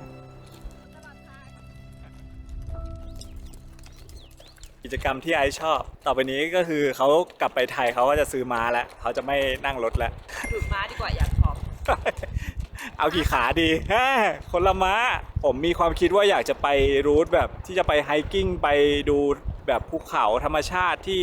กิจกรรมที่ไอชอบต่อไปนี้ก็คือเขากลับไปไทยเขาก็จะซื้อม้าแล้วเขาจะไม่นั่งรถแล้ว ดูดม้าดีกว่าอยากพร้อม เอากี่ขาดีคนละม้าผมมีความคิดว่าอยากจะไปรูทแบบที่จะไปไฮกิ้งไปดูแบบภูเขาธรรมชาติที่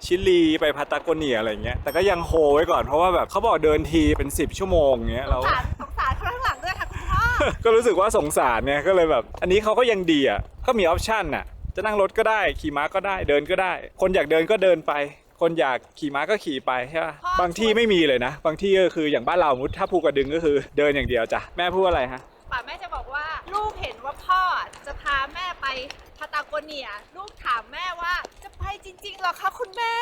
ชิลีไปพาตาโกเนียอะไรเงี้ยแต่ก็ยังโฮไว้ก่อนเพราะว่าแบบเขาบอกเดินทีเป็น10 ชั่วโมงเงี้ยเรา สงสารคนข้างหลังด้วยค่ะคุณพ่อ ก็รู้สึกว่าสงสารเนี่ยก็เลยแบบอันนี้เขาก็ยังดีอ่ะก็มีออปชั่นอ่ะจะนั่งรถก็ได้ขี่ม้าก็ได้เดินก็ได้คนอยากเดินก็เดินไปคนอยากขี่ม้าก็ขี่ไปใช่ป่ะบางที่ไม่มีเลยนะบางที่ก็คืออย่างบ้านเรามุดถ้าภูกระดึงก็คือเดินอย่างเดียวจ้ะแม่พูดอะไรฮะ ป่าแม่ พ่อจะพาแม่ไปพาตาโกเนียลูกถามแม่ว่าจะไปจริงๆหรอคะคุณแม่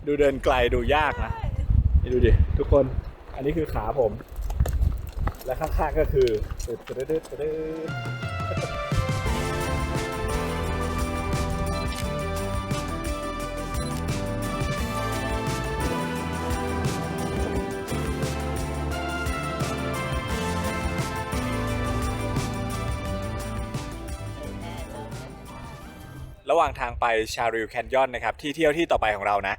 ดูเดินไกลดูยากนะนี่ดูดิทุกคนอันนี้คือขาผม และข้างๆก็คือตึ๊ดระหว่างทางไปชาริลแคนยอนนะครับที่เที่ยวที่ต่อไปของเรานะ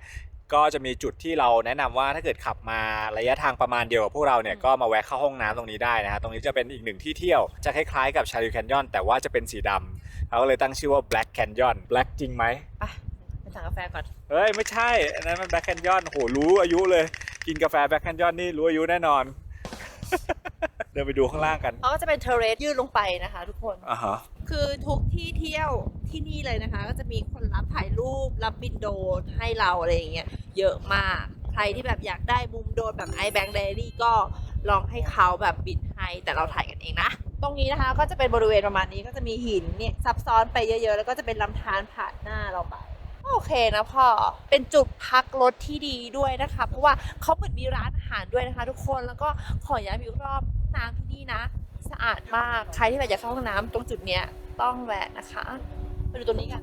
ก็จะมีจุดที่เราแนะนำว่าถ้าเกิดขับมาระยะทางประมาณเดียวกับพวกเราเนี่ยก็มาแวะเข้าห้องน้ำตรงนี้ได้นะฮะตรงนี้จะเป็นอีกหนึ่งที่เที่ยวจะคล้ายๆกับชาริลแคนยอนแต่ว่าจะเป็นสีดำเขาก็เลยตั้งชื่อว่า Black Canyon Black จริงไหม ไปสั่งกาแฟก่อน เฮ้ยไม่ใช่อันนั้นมัน Black Canyon โหรู้อายุเลยกินกาแฟ Black Canyon นี่รู้อายุแน่นอน เดินไปดูข้างล่างกัน เขาก็จะเป็นเทอร์เรสยื่นลงไปนะคะทุกคน อ่าฮะ คือทุกที่เที่ยวที่นี่เลยนะคะ ก็จะมีคนรับถ่ายรูปรับบินโดรนให้เราอะไรอย่างเงี้ยเยอะมากใครที่แบบอยากได้มุมโดรนแบบ iBank Diary ก็ลองให้เขาแบบบินให้แต่เราถ่ายกันเองนะ ตรงนี้นะคะก็จะเป็นบริเวณประมาณนี้ก็จะมีหินเนี่ยซับซ้อนไปเยอะๆแล้วก็จะเป็นลำธารผ่านหน้าเราไปโอเคนะพ่อเป็นจุดพักรถที่ดีด้วยนะคะเพราะว่าเขาเหมือนมีร้านอาหารด้วยนะคะทุกคนแล้วก็ขอย้ำอีกรอบห้องน้ำที่นี่นะสะอาดมากใครที่แบบอยากเข้าห้องน้ำตรงจุดเนี้ยต้องแวะนะคะไปดูตรงนี้กัน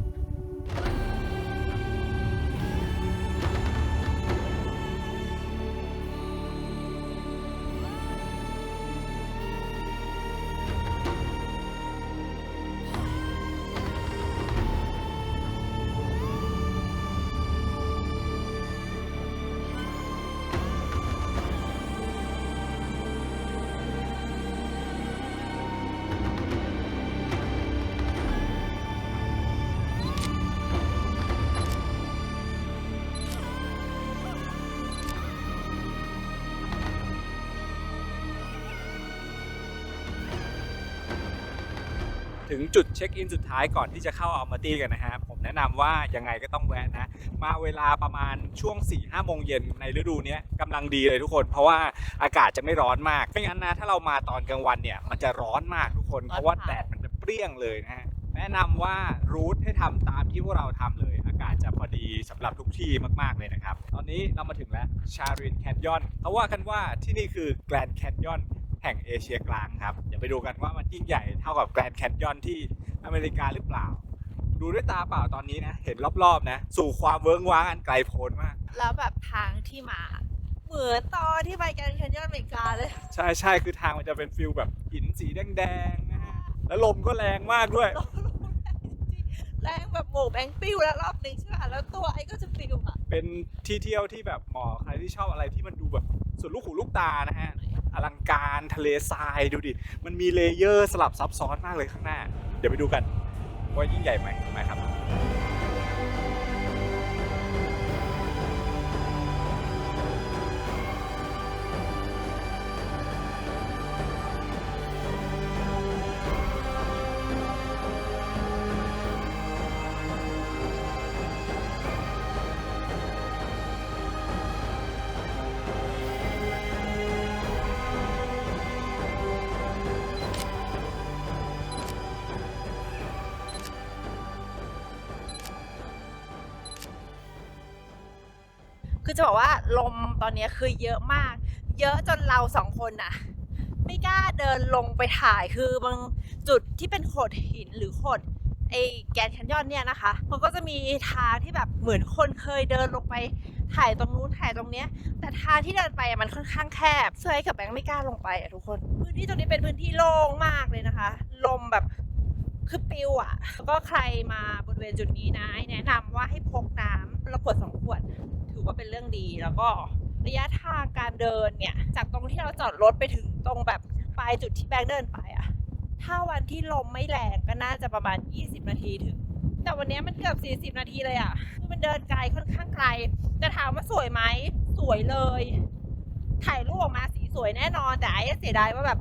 ถึงจุดเช็คอินสุดท้ายก่อนที่จะเข้าอัลมาตี้กันนะฮะผมแนะนำว่ายังไงก็ต้องแวะนะมาเวลาประมาณช่วง 4-5 โมงเย็นในฤดูนี้กำลังดีเลยทุกคนเพราะว่าอากาศจะไม่ร้อนมากไม่งั้นนะถ้าเรามาตอนกลางวันเนี่ยมันจะร้อนมากทุกคนเพราะว่าแดดมันจะเปรี้ยงเลยนะฮะแนะนำว่ารูทให้ทำตามที่พวกเราทำเลยอากาศจะพอดีสำหรับทุกที่มากๆเลยนะครับตอนนี้เรามาถึงแล้วชารินแคนยอนเขาว่ากันว่าที่นี่คือแกรนด์แคนยอนแห่งเอเชียกลางครับเดี๋ยวไปดูกันว่ามันยิ่งใหญ่เท่ากับแกรนด์แคนยอนที่อเมริกาหรือเปล่าดูด้วยตาเปล่าตอนนี้นะเห็นรอบๆนะสู่ความเวิ้งว้างอันไกลโพ้นมาก แล้วแบบทางที่มาเหมือนตอนที่ไปแกรนด์แคนยอนอเมริกาเลย ใช่ใช่คือทางมันจะเป็นฟิลแบบหินสีแดงๆนะฮะแล้วลมก็แรงมากด้วย แรงแบบโบกแบงปิ้วแล้วรอบหนึ่งใช่ไหมแล้วตัวไอ้ก็จะปิ้วอ่ะ เป็นที่เที่ยวที่แบบเหมาะใครที่ชอบอะไรที่มันดูแบบสุดลูกหูลูกตานะฮะอลังการทะเลทรายดูดิมันมีเลเยอร์สลับซับซ้อนมากเลยข้างหน้าเดี๋ยวไปดูกันว่ายิ่งใหญ่ไหมครับ คือจะบอกว่าลมตอนนี้คือเยอะมากเยอะจนเราสองคนน่ะไม่กล้าเดินลงไปถ่ายคือบางจุดที่เป็นโขดหินหรือโขดไอ้แกรนด์แคนยอนเนี่ยนะคะมันก็จะมีทางที่แบบเหมือนคนเคยเดินลงไปถ่ายตรงนู้นถ่ายตรงเนี้ยแต่ทางที่เดินไปมันค่อนข้างแคบเซยกับแบงค์ไม่กล้าลงไปอ่ะทุกคนพื้นที่ตรงนี้เป็นพื้นที่โล่งมากเลยนะคะลมแบบคือปิวอ่ะแล้วก็ใครมาบริเวณจุดนี้นะแนะนำว่าให้พกน้ำละขวด2 ขวดถือว่าเป็นเรื่องดีแล้วก็ระยะทางการเดินเนี่ยจากตรงที่เราจอดรถไปถึงตรงแบบปลายจุดที่แบงค์เดินไปอ่ะถ้าวันที่ลมไม่แรงก็น่าจะประมาณ20 นาทีถึงแต่วันนี้มันเกือบ40 นาทีเลยอ่ะคือมันเดินไกลค่อนข้างไกลแต่ถามว่าสวยไหมสวยเลยถ่ายรูปออกมาสีสวยแน่นอนแต่ไอ้เสียดายว่าแบบ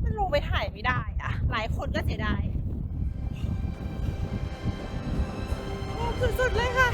มันลงไปถ่ายไม่ได้อ่ะหลายคนก็เสียดายโอ้สุดๆเลยค่ะ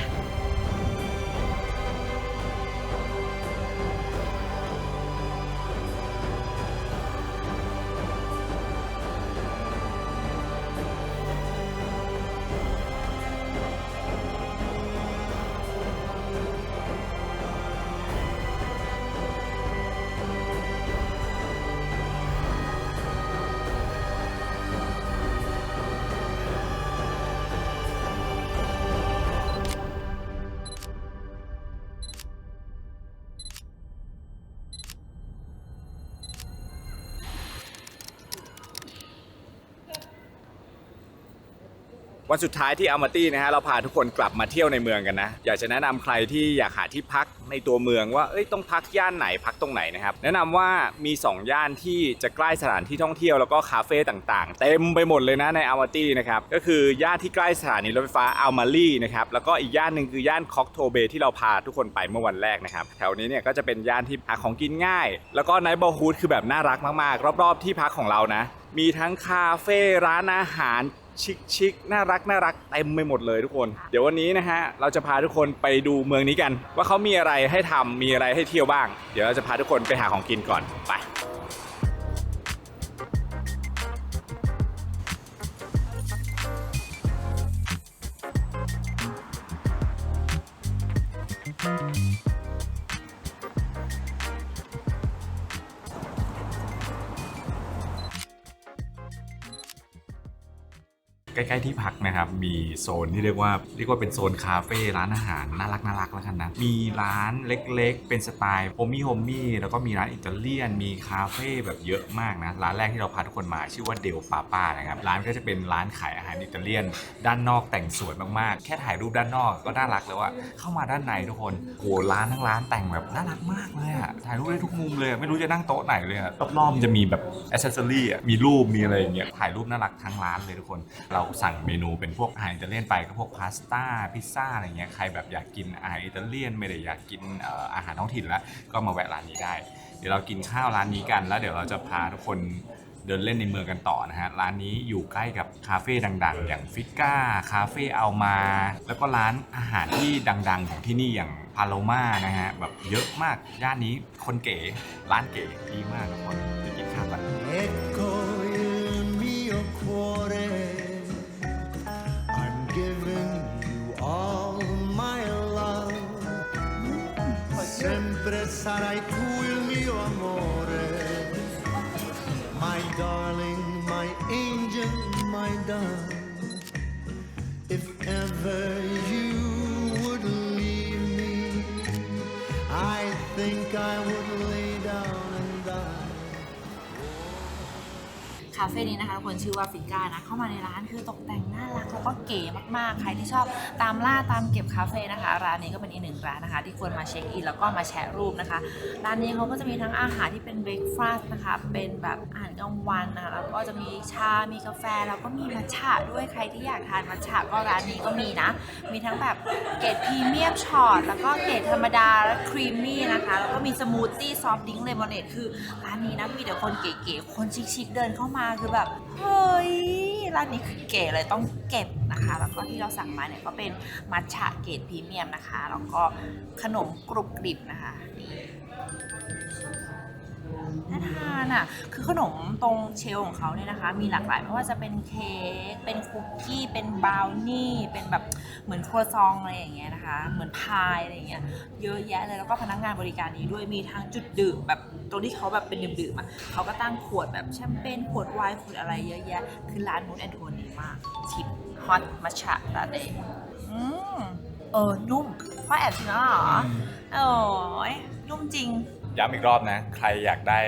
วันสุดท้ายที่อัลมาตี้นะฮะเราพาทุกคนกลับมาเที่ยวในเมืองกันนะอยากจะแนะนำใครที่อยากหาที่พักในตัวเมืองว่าต้องพักย่านไหนพักตรงไหนนะครับแนะนำว่ามี2ย่านที่จะใกล้สถานที่ท่องเที่ยวแล้วก็คาเฟ่ต่างๆเต็มไปหมดเลยนะในอัลมาตี้นะครับก็คือย่านที่ใกล้สถานีรถไฟฟ้าอัลมารีนะครับแล้วก็อีกย่านหนึ่งคือย่านคอกโทเบที่เราพาทุกคนไปเมื่อวันแรกนะครับแถวนี้เนี่ยก็จะเป็นย่านที่หาของกินง่ายแล้วก็ไนท์บอลฮูดคือแบบน่ารักมากๆรอบๆที่พักของเรานะมีทั้งคาเฟ่ร้านอาหารชิคๆน่ารักเต็มไปหมดเลยทุกคนเดี๋ยววันนี้นะฮะเราจะพาทุกคนไปดูเมืองนี้กันว่าเขามีอะไรให้ทำมีอะไรให้เที่ยวบ้างเดี๋ยวเราจะพาทุกคนไปหาของกินก่อนไปใกล้ๆที่พักนะครับมีโซนที่เรียกว่าเป็นโซนคาเฟ่ร้านอาหารน่ารักแล้วกันนะมีร้านเล็กๆเป็นสไตล์โฮมี่แล้วก็มีร้านอิตาเลียนมีคาเฟ่แบบเยอะมากนะร้านแรกที่เราพาทุกคนมาชื่อว่าเดลปาป้านะครับร้านก็จะเป็นร้านขายอาหารอิตาเลียนด้านนอกแต่งสวยมากๆแค่ถ่ายรูปด้านนอกก็น่ารักแล้วอะเข้ามาด้านในทุกคนโหร้านทั้งร้านแต่งแบบน่ารักมากเลยอะถ่ายรูปได้ทุกมุมเลยไม่รู้จะนั่งโต๊ะไหนเลยอะรอบๆจะมีแบบแอคเซสซอรี่มีรูปมีอะไรอย่างเงี้ยถ่ายรูปน่ารักทั้งร้านเลยทุกคนเราสั่งเมนูเป็นพวกอาหารอิตาเลียนไปก็พวกพาสต้าพิซซ่าอะไรเงี้ยใครแบบอยากกินอาหารอิตาเลียนไม่ได้อยากกินอาหารท้องถิ่นแล้วก็มาแวะร้านนี้ได้เดี๋ยวเรากินข้าวร้านนี้กันแล้วเดี๋ยวเราจะพาทุกคนเดินเล่นในเมืองกันต่อนะฮะร้านนี้อยู่ใกล้กับคาเฟ่ดังๆอย่างฟิก้าคาเฟ่อัลมาแล้วก็ร้านอาหารที่ดังๆของที่นี่อย่างพาโลมานะฮะแบบเยอะมากย่านนี้คนเก๋ร้านเก๋ดีมากทุกคนไปกินข้าวกัน Ecco il mio cuore, I'm giving you all my love. Sempre sarai tu il mio amore, my darling, my angel, my dove. If ever you would leave me, I think I would lay down and die. คาเฟ่นี้นะคะทุกคนชื่อว่าฟิก้านะเข้ามาในร้านคือตกแต่งน่ารักแล้วก็เก๋มากๆใครที่ชอบตามล่าตามเก็บคาเฟ่นะคะร้านนี้ก็เป็นอีกหนึ่งร้านนะคะที่ควรมาเช็คอินแล้วก็มาแชร์รูปนะคะร้านนี้เขาก็จะมีทั้งอาหารที่เป็นเบรคฟาสต์นะคะเป็นแบบอาหารกลางวันนะคะแล้วก็จะมีชามีกาแฟแล้วก็มีมัทฉะด้วยใครที่อยากทานมัทฉะก็ร้านนี้ก็มีนะมีทั้งแบบเกรดพรีเมียมช็อตแล้วก็เกรดธรรมดาและครีมมี่นะคะแล้วก็มีสมูทตี้ซอฟต์ดริงก์เลมอนเอดคือร้านนี้นะมีแต่คนเก๋ๆคนชิคๆเดินเข้ามาคือแบบเฮ้ยร้านนี้คือเก๋เลยต้องเก็บนะคะแล้วก็ที่เราสั่งมาเนี่ยก็เป็นมัทฉะเกรดพรีเมียมนะคะแล้วก็ขนมกรุบกริบนะคะนี่น่าทานอ่ะคือขนมตรงเชลของเขาเนี่ยนะคะมีหลากหลายไม่ว่าจะเป็นเค้กเป็นคุกกี้เป็นบราวนี่เป็นแบบเหมือนครัวซองอะไรอย่างเงี้ยนะคะเหมือนพายอะไรอย่างเงี้ยเยอะแยะเลยแล้วก็พนักงานบริการดีด้วยมีทั้งจุดดื่มแบบตรงที่เขาแบบเป็นดื่มๆอ่ะเขาก็ตั้งขวดแบบแชมเปญขวดไวน์ขวดอะไรเยอะแยะคือร้านมูดแอนด์โทนดีมากชิปฮอตมัทฉะลาเต้นุ่มพ่อแอบชิมแล้วเหรอโอ้ยนุ่มจริงย้ำอีกรอบนะใครอยากได้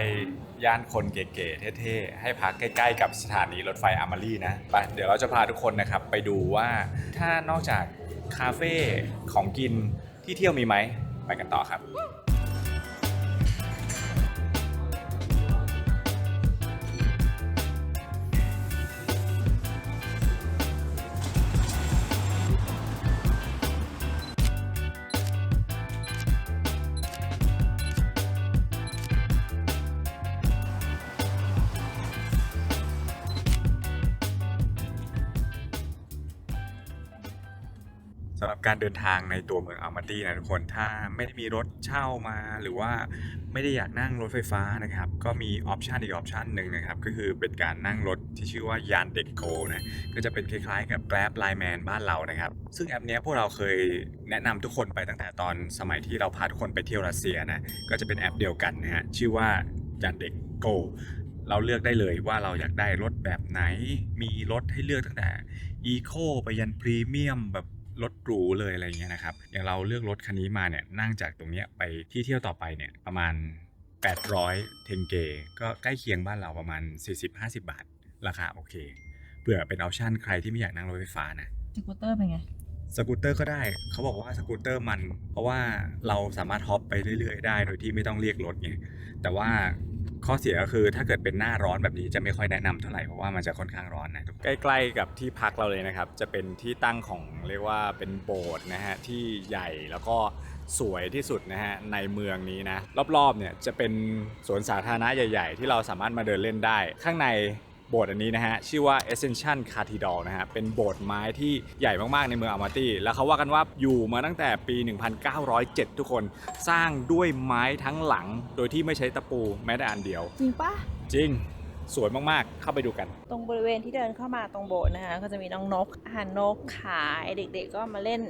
ย่านคนเก๋ๆเท่ๆให้พักใกล้ๆกับสถานีรถไฟอามารีนะไปเดี๋ยวเราจะพาทุกคนนะครับไปดูว่าถ้านอกจากคาเฟ่ของกินที่เที่ยวมีไหมไปกันต่อครับ สำหรับการเดินทางในตัวเมืองอัลมาตี้นะทุกคนถ้าไม่ได้มีรถเช่ามาหรือว่าไม่ได้อยากนั่งรถไฟฟ้านะครับก็มีออปชันอีกออปชันหนึ่งนะครับก็คือเป็นการนั่งรถที่ชื่อว่ายานเด็กโกนะก็จะเป็นคล้ายๆกับ Grab Line Man บ้านเรานะครับซึ่งแอปนี้พวกเราเคยแนะนำทุกคนไปตั้งแต่ตอนสมัยที่เราพาทุกคนไปเที่ยวรัสเซียนะก็จะเป็นแอปเดียวกันนะฮะชื่อว่ายานเด็กโกเราเลือกได้เลยว่าเราอยากได้รถแบบไหนมีรถให้เลือกตั้งแต่อีโคไปยันพรีเมียมแบบรถหรูเลยอะไรเงี้ยนะครับอย่างเราเลือกรถคันนี้มาเนี่ยนั่งจากตรงเนี้ยไปที่เที่ยวต่อไปเนี่ยประมาณ800 เทงเกก็ใกล้เคียงบ้านเราประมาณ40-50 บาทราคาโอเค เผื่อเป็นออปชั่นใครที่ไม่อยากนั่งรถไฟฟ้านะ สกูตเตอร์เป็นไง สกูตเตอร์ก็ได้เขาบอกว่าสกูตเตอร์มันเพราะว่าเราสามารถฮอปไปเรื่อยๆได้โดยที่ไม่ต้องเรียกรถไงแต่ว่าข้อเสียก็คือถ้าเกิดเป็นหน้าร้อนแบบนี้จะไม่ค่อยแนะนำเท่าไหร่เพราะว่ามันจะค่อนข้างร้อนนะใกล้ๆกับที่พักเราเลยนะครับจะเป็นที่ตั้งของเรียกว่าเป็นโบสถ์นะฮะที่ใหญ่แล้วก็สวยที่สุดนะฮะในเมืองนี้นะรอบๆเนี่ยจะเป็นสวนสาธารณะใหญ่ๆที่เราสามารถมาเดินเล่นได้ข้างในโบสถ์อันนี้นะฮะชื่อว่า Ascension Cathedral นะฮะเป็นโบสถ์ไม้ที่ใหญ่มากๆในเมืองอัลมาตี้แล้วเขาว่ากันว่าอยู่มาตั้งแต่ปี 1907 ทุกคนสร้างด้วยไม้ทั้งหลังโดยที่ไม่ใช้ตะปูแม้แต่อันเดียว จริงปะ จริงสวยมากๆเข้าไปดูกัน ตรงบริเวณที่เดินเข้ามาตรงโบสถ์นะคะก็จะมีน้องนกอาหารนกขายเด็กๆก็มาเล่น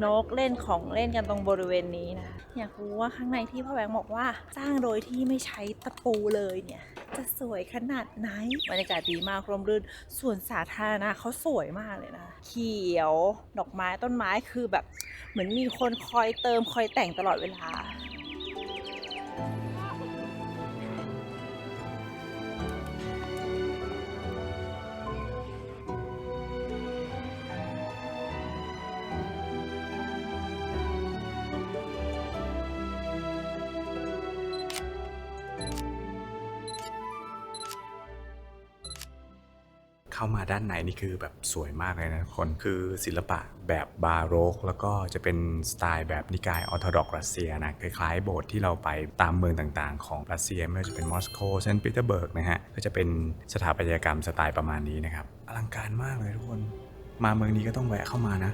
นกเล่นของเล่นกันตรงบริเวณนี้นะอยากรู้ว่าข้างในที่พ่อแบงค์บอกว่าสร้างโดยที่ไม่ใช้ตะปูเลยเนี่ยจะสวยขนาดไหนบรรยากาศดีมากร่มรื่นส่วนสาธารณะเขาสวยมากเลยนะเขียวดอกไม้ต้นไม้คือแบบเหมือนมีคนคอยเติมคอยแต่งตลอดเวลา เข้ามาด้านในนี่คือแบบสวยมากเลยนะทุกคนคือศิลปะแบบบาโรกแล้วก็จะเป็นสไตล์แบบนิกายออร์โธดอกซ์รัสเซียนะคล้ายๆโบสถ์ที่เราไปตามเมืองต่างๆของรัสเซียไม่ว่าจะเป็นมอสโกเซนต์ปีเตอร์เบิร์กนะฮะก็จะเป็นสถาปัตยกรรมสไตล์ประมาณนี้นะครับอลังการมากเลยทุกคนมาเมืองนี้ก็ต้องแวะเข้ามานะ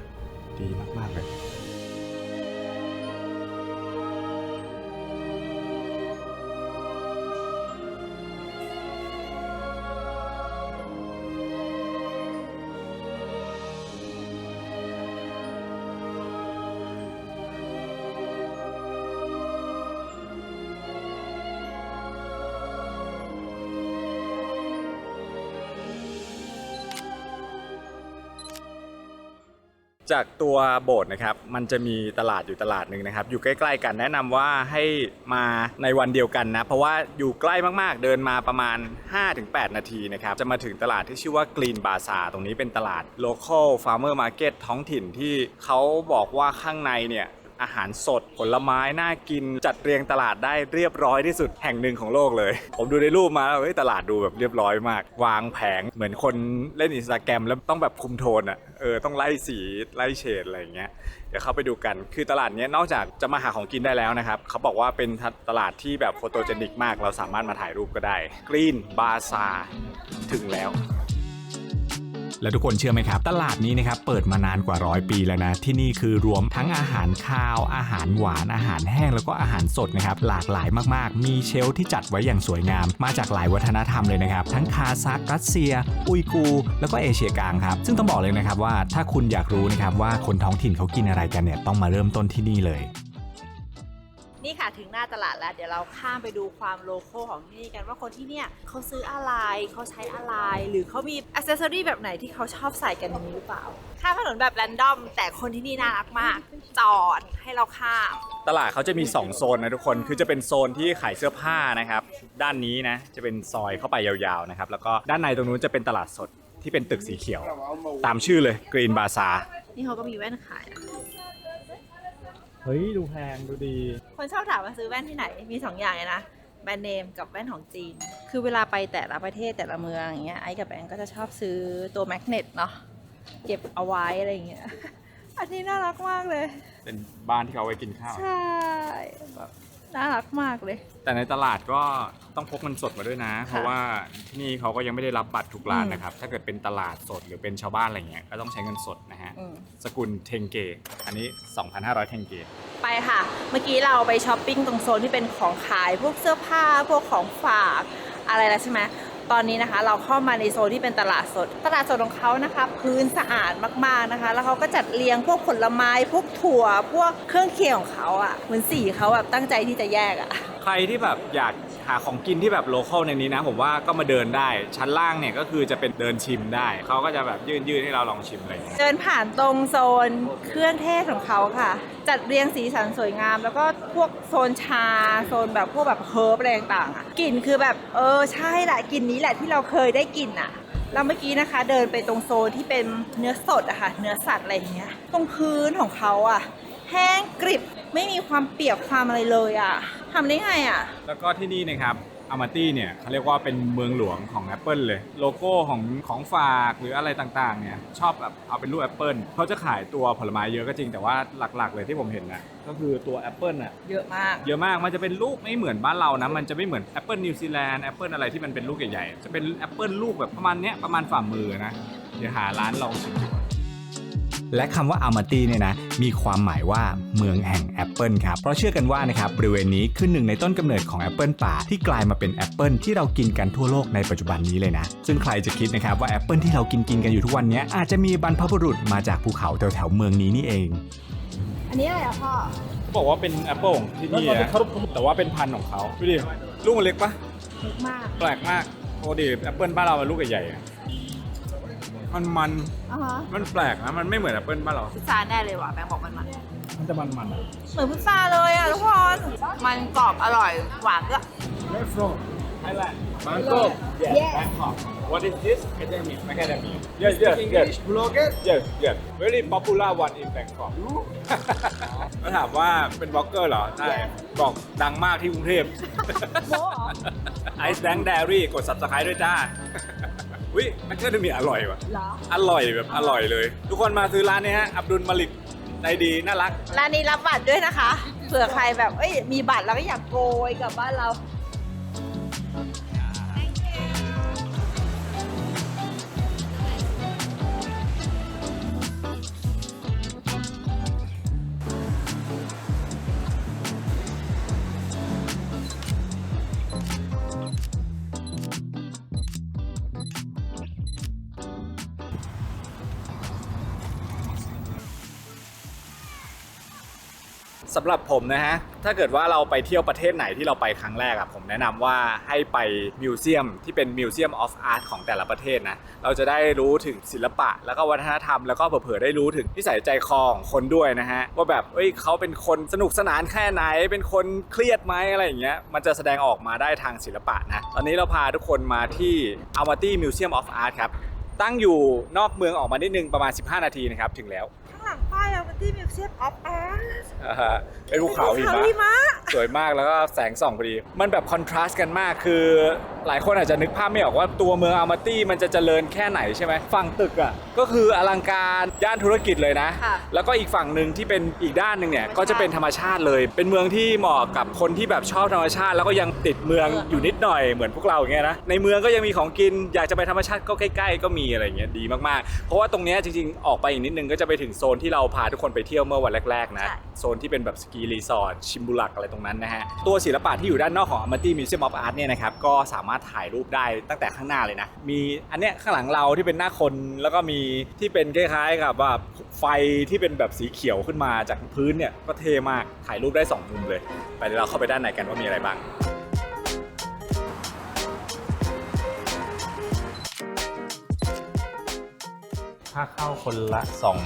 ดีมากๆเลย จากตัวโบสถ์นะครับมันจะมีตลาดอยู่ตลาดหนึ่งนะครับอยู่ใกล้ๆกันแนะนำว่าให้มาในวันเดียวกันนะเพราะว่าอยู่ใกล้มากๆเดินมาประมาณ 5-8 นาทีนะครับจะมาถึงตลาดที่ชื่อว่า Green Bazaar ตรงนี้เป็นตลาด Local Farmer Market ท้องถิ่นที่เขาบอกว่าข้างในเนี่ยอาหารสดผลไม้น่ากินจัดเรียงตลาดได้เรียบร้อยที่สุดแห่งหนึ่งของโลกเลยผมดูในรูปมาแล้วตลาดดูแบบเรียบร้อยมากวางแผงเหมือนคนเล่น Instagram แล้วต้องแบบคุมโทนอ่ะต้องไล่สีไล่เฉดอะไรอย่างเงี้ยเดี๋ยวเข้าไปดูกันคือตลาดนี้นอกจากจะมาหาของกินได้แล้วนะครับเขาบอกว่าเป็นตลาดที่แบบโฟโตเจนิกมากเราสามารถมาถ่ายรูปก็ได้ Green Bazaar ถึงแล้วแล้วทุกคนเชื่อไหมครับตลาดนี้นะครับเปิดมานานกว่า100 ปีแล้วนะที่นี่คือรวมทั้งอาหารคาวอาหารหวานอาหารแห้งแล้วก็อาหารสดนะครับหลากหลายมากๆมีเชลฟ์ที่จัดไว้อย่างสวยงามมาจากหลายวัฒนธรรมเลยนะครับทั้งคาซัครัสเซียอุยกูร์แล้วก็เอเชียกลางครับซึ่งต้องบอกเลยนะครับว่าถ้าคุณอยากรู้นะครับว่าคนท้องถิ่นเขากินอะไรกันเนี่ยต้องมาเริ่มต้นที่นี่เลยนี่ค่ะถึงหน้าตลาดแล้วเดี๋ยวเราข้ามไปดูความโลคอลของที่นี่กันว่าคนที่เนี่ยเขาซื้ออะไรเขาใช้อะไรหรือเขามีอิสเซอรี่แบบไหนที่เขาชอบใส่กันนี้หรือเปล่าข้ามถนนแบบแรนดอมแต่คนที่นี่น่ารักมากจอดให้เราข้ามตลาดเขาจะมี2โซนนะทุกคนคือจะเป็นโซนที่ขายเสื้อผ้านะครับด้านนี้นะจะเป็นซอยเข้าไปยาวๆนะครับแล้วก็ด้านในตรงนู้นจะเป็นตลาดสดที่เป็นตึกสีเขียวตามชื่อเลย Green Bazaar นี่เขาก็มีแว่นขายนะเฮ้ยดูแพงดูดีคนชอบถามว่าซื้อแว่นที่ไหนมี2อย่างเลยนะแบรนด์เนมกับแว่นของจีนคือเวลาไปแต่ละประเทศแต่ละเมืองอย่างเงี้ยไอ้กับแบงก็จะชอบซื้อตัวแมกเนตเนาะเก็บเอาไว้อะไรอย่างเงี้ยอันนี้น่ารักมากเลยเป็นบ้านที่เขาเอาไว้กินข้าวใช่แบบน่ารักมากเลยแต่ในตลาดก็ต้องพกเงินสดมาด้วยนะเพราะว่าที่นี่เขาก็ยังไม่ได้รับบัตรทุกร้านนะครับถ้าเกิดเป็นตลาดสดหรือเป็นชาวบ้านอะไรเงี้ยก็ต้องใช้เงินสดนะฮะสกุลเทงเกอันนี้ 2,500 เทงเกไปค่ะเมื่อกี้เราไปช้อปปิ้งตรงโซนที่เป็นของขายพวกเสื้อผ้าพวกของฝากอะไรแล้วใช่ไหมตอนนี้นะคะเราเข้ามาในโซนที่เป็นตลาดสดของเขานะคะพื้นสะอาดมากๆนะคะแล้วเขาก็จัดเรียงพวกผลไม้พวกถั่วพวกเครื่องเคียงของเขาอ่ะเหมือนสีเขาแบบตั้งใจที่จะแยกอ่ะใครที่แบบอยากหาของกินที่แบบโลคอลในนี้นะผมว่าก็มาเดินได้ชั้นล่างเนี่ยก็คือจะเป็นเดินชิมได้เขาก็จะแบบยื่นให้เราลองชิมเลยเดินผ่านตรงโซนเครื่องเทศของเขาค่ะจัดเรียงสีสันสวยงามแล้วก็พวกโซนชาโซนแบบพวกแบบเฮิร์บอะไรต่างๆอ่ะกลิ่นคือแบบใช่แหละกลิ่นนี้แหละที่เราเคยได้กลิ่นอ่ะ แล้วเมื่อกี้นะคะเดินไปตรงโซนที่เป็นเนื้อสดอะค่ะเนื้อสัตว์อะไรอย่างเงี้ยตรงพื้นของเขาอะแห้งกริบไม่มีความเปียกความอะไรเลยอะทำได้ไงอะ แล้วก็ที่นี่นะครับอามาตี้เนี่ยเขาเรียกว่าเป็นเมืองหลวงของ Apple เลยโลโก้ของฝากหรืออะไรต่างๆเนี่ยชอบแบบเอาเป็นรูป Apple เขาจะขายตัวผลไม้เยอะก็จริงแต่ว่าหลักๆเลยที่ผมเห็นนะก็คือตัว Apple น่ะ เยอะมาก เยอะมากมันจะเป็นลูกไม่เหมือนบ้านเรานะมันจะไม่เหมือน Apple นิวซีแลนด์ Apple อะไรที่มันเป็นลูกใหญ่ๆจะเป็น Apple ลูกแบบประมาณเนี้ยประมาณฝ่ามือนะเดี๋ยวหาร้านลองชิมดู และคำว่าอามาตีเนี่ยนะมีความหมายว่าเมืองแห่งแอปเปิลครับเพราะเชื่อกันว่านะครับบริเวณนี้คือหนึ่งในต้นกำเนิดของแอปเปิลป่าที่กลายมาเป็นแอปเปิลที่เรากินกันทั่วโลกในปัจจุบันนี้เลยนะซึ่งใครจะคิดนะครับว่าแอปเปิลที่เรากินกันอยู่ทุกวันนี้อาจจะมีบรรพบุรุษมาจากภูเขาแถวๆเมืองนี้นี่เอง อันนี้อะไรอะพ่อ เขาบอกว่าเป็นแอปเปิลของที่นี่นะแต่ว่าเป็นพันธุ์ของเขาดูดิลูกมันเล็กปะ เยอะมาก แปลกมากปกติแอปเปิลบ้านเราเป็นลูกใหญ่ๆอะมัน อ่าฮะ มันแปลกนะมันไม่เหมือนแอปเปิลบ้านเรา พุทราแน่เลยว่ะแบงค์บอกมัน มันจะมัน เหมือนพุทราเลยอะทุกคนมันกรอบอร่อยหวานก็ Where from Thailand Bangkok yes Bangkok What is this Macadamia Macadamia Yes yes Blogger? yes yes very popular one in Bangkok ก็ถามว่าเป็นบล็อกเกอร์เหรอใช่บอกดังมากที่กรุงเทพ โม้เหรอ Ice Bank Dairy กด subscribe ด้วยจ้าวิมันก็จะมีอร่อยว่ะ เหรอ อร่อยแบบอร่อยเลย ทุกคนมาซื้อร้านนี้ฮะอับดุลมาลิกใจดีน่ารัก ร้านนี้รับบัตรด้วยนะคะเผื่อใครแบบเอ้ยมีบัตรแล้วก็อยากโกยกลับบ้านเรา สำหรับผมนะฮะ ถ้าเกิดว่าเราไปเที่ยวประเทศไหนที่เราไปครั้งแรกอะผมแนะนำว่าให้ไปมิวเซียมที่เป็นมิวเซียมออฟอาร์ตของแต่ละประเทศนะ เราจะได้รู้ถึงศิลปะแล้วก็วัฒนธรรมแล้วก็เผื่อๆได้รู้ถึงนิสัยใจคอของคนด้วยนะฮะ ว่าแบบเขาเป็นคนสนุกสนานแค่ไหน เป็นคนเครียดไหมอะไรอย่างเงี้ย มันจะแสดงออกมาได้ทางศิลปะนะ ตอนนี้เราพาทุกคนมาที่ Almaty Museum of Art ครับ ตั้งอยู่นอกเมืองออกมานิดนึงประมาณ15 นาทีนะครับถึงแล้ว ข้างหลังป้ายเราเป็นที่มิวเซียมออฟอาร์ต เป็นภูเขาหิมะสวยมากแล้วก็แสงส่องพอดีมันแบบคอนทราสต์กันมากคือหลายคนอาจจะนึกภาพไม่ออกว่าตัวเมืองอามาตี้มันจะเจริญแค่ไหนใช่ไหมฝั่งตึกอ่ะก็คืออลังการย่านธุรกิจเลยนะแล้วก็อีกฝั่งหนึ่งที่เป็นอีกด้านหนึ่งเนี่ยก็จะเป็นธรรมชาติเลยเป็นเมืองที่เหมาะกับคนที่แบบชอบธรรมชาติแล้วก็ยังติดเมืองอยู่นิดหน่อยเหมือนพวกเราอย่างเงี้ยนะในเมืองก็ยังมีของกินอยากจะไปธรรมชาติก็ใกล้ๆก็มีอะไรเงี้ยดีมากๆเพราะว่าตรงเนี้ยจริงๆออกไปอีกนิดนึงก็จะไปถึงโซนที่เราพาทุกคนไปเที่ยวเมื่อวันแรกๆนะโซนที่เป็นแบบสกีรีสอร์ทชิมบุลักอะไรตรงนั้นนะฮะตัวศิลปะที่อยู่ด้านนอกของ Almaty Museum of Art เนี่ยนะครับก็สามารถถ่ายรูปได้ตั้งแต่ข้างหน้าเลยนะมีอันเนี้ยข้างหลังเราที่เป็นหน้าคนแล้วก็มีที่เป็นคล้ายๆกับว่าไฟที่เป็นแบบสีเขียวขึ้นมาจากพื้นเนี่ยก็เท่มากถ่ายรูปได้2มุมเลยไปเดี๋ยวเราเข้าไปด้านในกันว่ามีอะไรบ้างค่าเข้าคนละ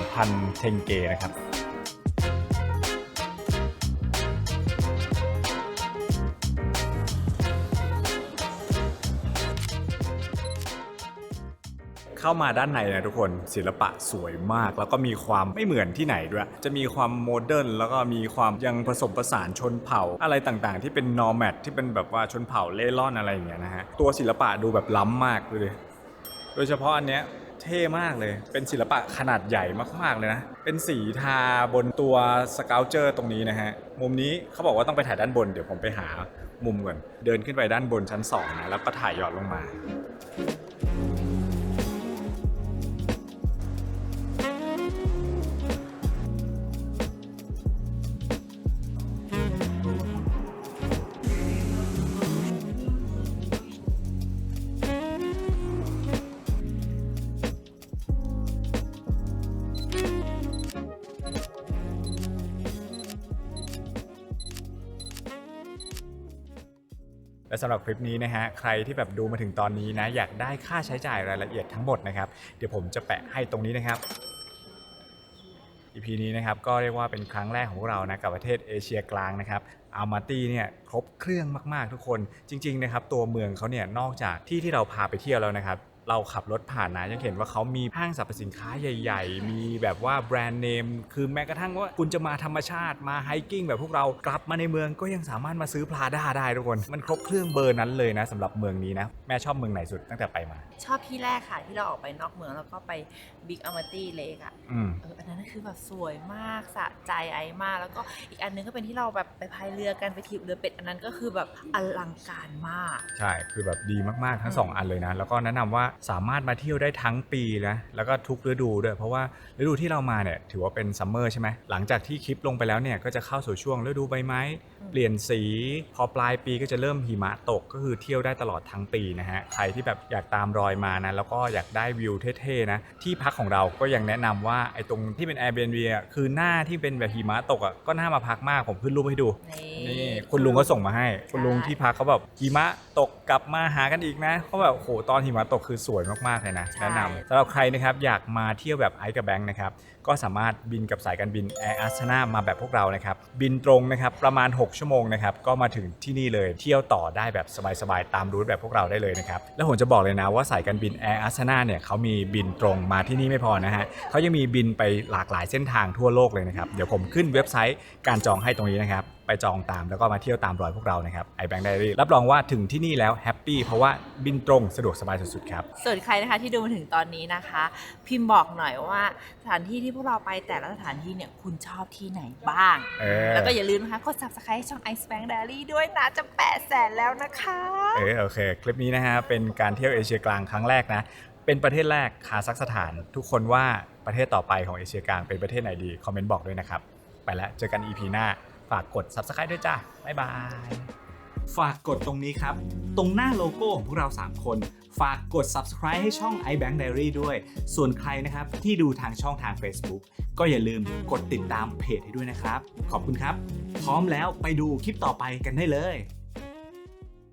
2,000 เทงเกนะครับเข้ามาด้านในนะทุกคนศิลปะสวยมากแล้วก็มีความไม่เหมือนที่ไหนด้วยจะมีความโมเดิร์นแล้วก็มีความยังผสมผสานชนเผ่าอะไรต่างๆที่เป็นนอร์แมดที่เป็นแบบว่าชนเผ่าเล่ร่อนอะไรอย่างเงี้ยนะฮะตัวศิลปะดูแบบล้ำมากเลยโดยเฉพาะอันเนี้ยเท่มากเลยเป็นศิลปะขนาดใหญ่มากๆเลยนะเป็นสีทาบนตัวสเกลเจอร์ตรงนี้นะฮะมุมนี้เขาบอกว่าต้องไปถ่ายด้านบนเดี๋ยวผมไปหามุมก่อนเดินขึ้นไปด้านบนชั้น2นะแล้วก็ถ่ายย้อนลงมาและสำหรับคลิปนี้นะฮะใครที่แบบดูมาถึงตอนนี้นะอยากได้ค่าใช้จ่ายรายละเอียดทั้งหมดนะครับเดี๋ยวผมจะแปะให้ตรงนี้นะครับ EP นี้นะครับก็เรียกว่าเป็นครั้งแรกของพวกเรานะกับประเทศเอเชียกลางนะครับอัลมาตี้เนี่ยครบเครื่องมากๆทุกคนจริงๆนะครับตัวเมืองเขาเนี่ยนอกจากที่เราพาไปเที่ยวแล้วนะครับ เราขับรถผ่านนะยังเห็นว่าเขามีห้างสรรพสินค้าใหญ่ๆมีแบบว่าแบรนด์เนมคือแม้กระทั่งว่าคุณจะมาธรรมชาติมาไฮกิ้งแบบพวกเรากลับมาในเมืองก็ยังสามารถมาซื้อ Prada ได้ทุกคนมันครบเครื่องเบอร์นั้นเลยนะสำหรับเมืองนี้นะแม่ชอบเมืองไหนสุดตั้งแต่ไปมา ชอบที่แรกค่ะที่เราออกไปนอกเมืองแล้วก็ไปบิ๊กอ m ม t ตี้เลกอ่ะ อันนั้นคือแบบสวยมากสะใจไอมากแล้วก็อีกอันนึงก็เป็นที่เราแบบไปพายเรือกันไปถีบเรือเป็ดอันนั้นก็คือแบบอลังการมาก ใช่คือแบบดีมากๆทั้ง2อันเลยนะแล้วก็แนะนำว่าสามารถมาเที่ยวได้ทั้งปีนะแล้วก็ทุกฤดูด้วยเพราะว่าฤดูที่เรามาเนี่ยถือว่าเป็นซัมเมอร์ใช่ไหมหลังจากที่คลิปลงไปแล้วเนี่ยก็จะเข้าสู่ช่วงฤดูใบไม้เปลี่ยนสีพอปลายปีก็จะเริ่มหิมะตกก็คือเที่ยวได้ตลอดทั้งปีนะฮะใครที่แบบอยากตามรอยมานะแล้วก็อยากได้วิวเท่ๆนะที่พักของเราก็ยังแนะนำว่าไอ้ตรงที่เป็น Airbnb อ่ะคือหน้าที่เป็นแบบหิมะตกอ่ะก็น่ามาพักมากผมขึ้นรูปให้ดูนี่คุณลุงก็ส่งมาให้คุณลุงที่พักเขาแบบหิมะตกกลับมาหากันอีกนะเขาแบบโหตอนหิมะตกคือสวยมากๆเลยนะแนะนำสำหรับใครนะครับอยากมาเที่ยวแบบไอซ์กับแบงค์นะครับก็สามารถบินกับสายการบิน Air Astana มาแบบพวกเรานะครับบินตรงนะครับประมาณ6ชั่วโมงนะครับก็มาถึงที่นี่เลยเที่ยวต่อได้แบบสบายๆตามรูทแบบพวกเราได้เลยนะครับแล้วผมจะบอกเลยนะว่าสายการบิน Air Astana เนี่ยเขามีบินตรงมาที่นี่ไม่พอนะฮะเขายังมีบินไปหลากหลายเส้นทางทั่วโลกเลยนะครับเดี๋ยวผมขึ้นเว็บไซต์การจองให้ตรงนี้นะครับไปจองตามแล้วก็มาเที่ยวตามรอยพวกเรานะครับ iBank Diary รับรองว่าถึงที่นี่แล้วแฮปปี้เพราะว่าบินตรงสะดวกสบายสุดๆครับ ส่วนใครนะคะที่ดูมาถึงตอนนี้นะคะ พิมพ์บอกหน่อยว่าสถานที่ที่พวกเราไปแต่ละสถานที่เนี่ยคุณชอบที่ไหนบ้าง แล้วก็อย่าลืมนะคะกด subscribe ช่อง iBank Diary ด้วยนะจะ800,000แล้วนะคะ โอเคคลิปนี้นะฮะเป็นการเที่ยวเอเชียกลางครั้งแรกนะเป็นประเทศแรกคาซัคสถานทุกคนว่าประเทศต่อไปของเอเชียกลางเป็นประเทศไหนดีคอมเมนต์บอกด้วยนะครับไปแล้วเจอกัน EP หน้าฝากกด subscribe ด้วยจ้าบ๊ายบายฝากกดตรงนี้ครับตรงหน้าโลโก้ของพวกเรา 3 คนฝากกด subscribe ให้ช่อง iBank Diary ด้วยส่วนใครนะครับที่ดูทางช่องทาง Facebook ก็อย่าลืมกดติดตามเพจให้ด้วยนะครับขอบคุณครับพร้อมแล้วไปดูคลิปต่อไปกันได้เลย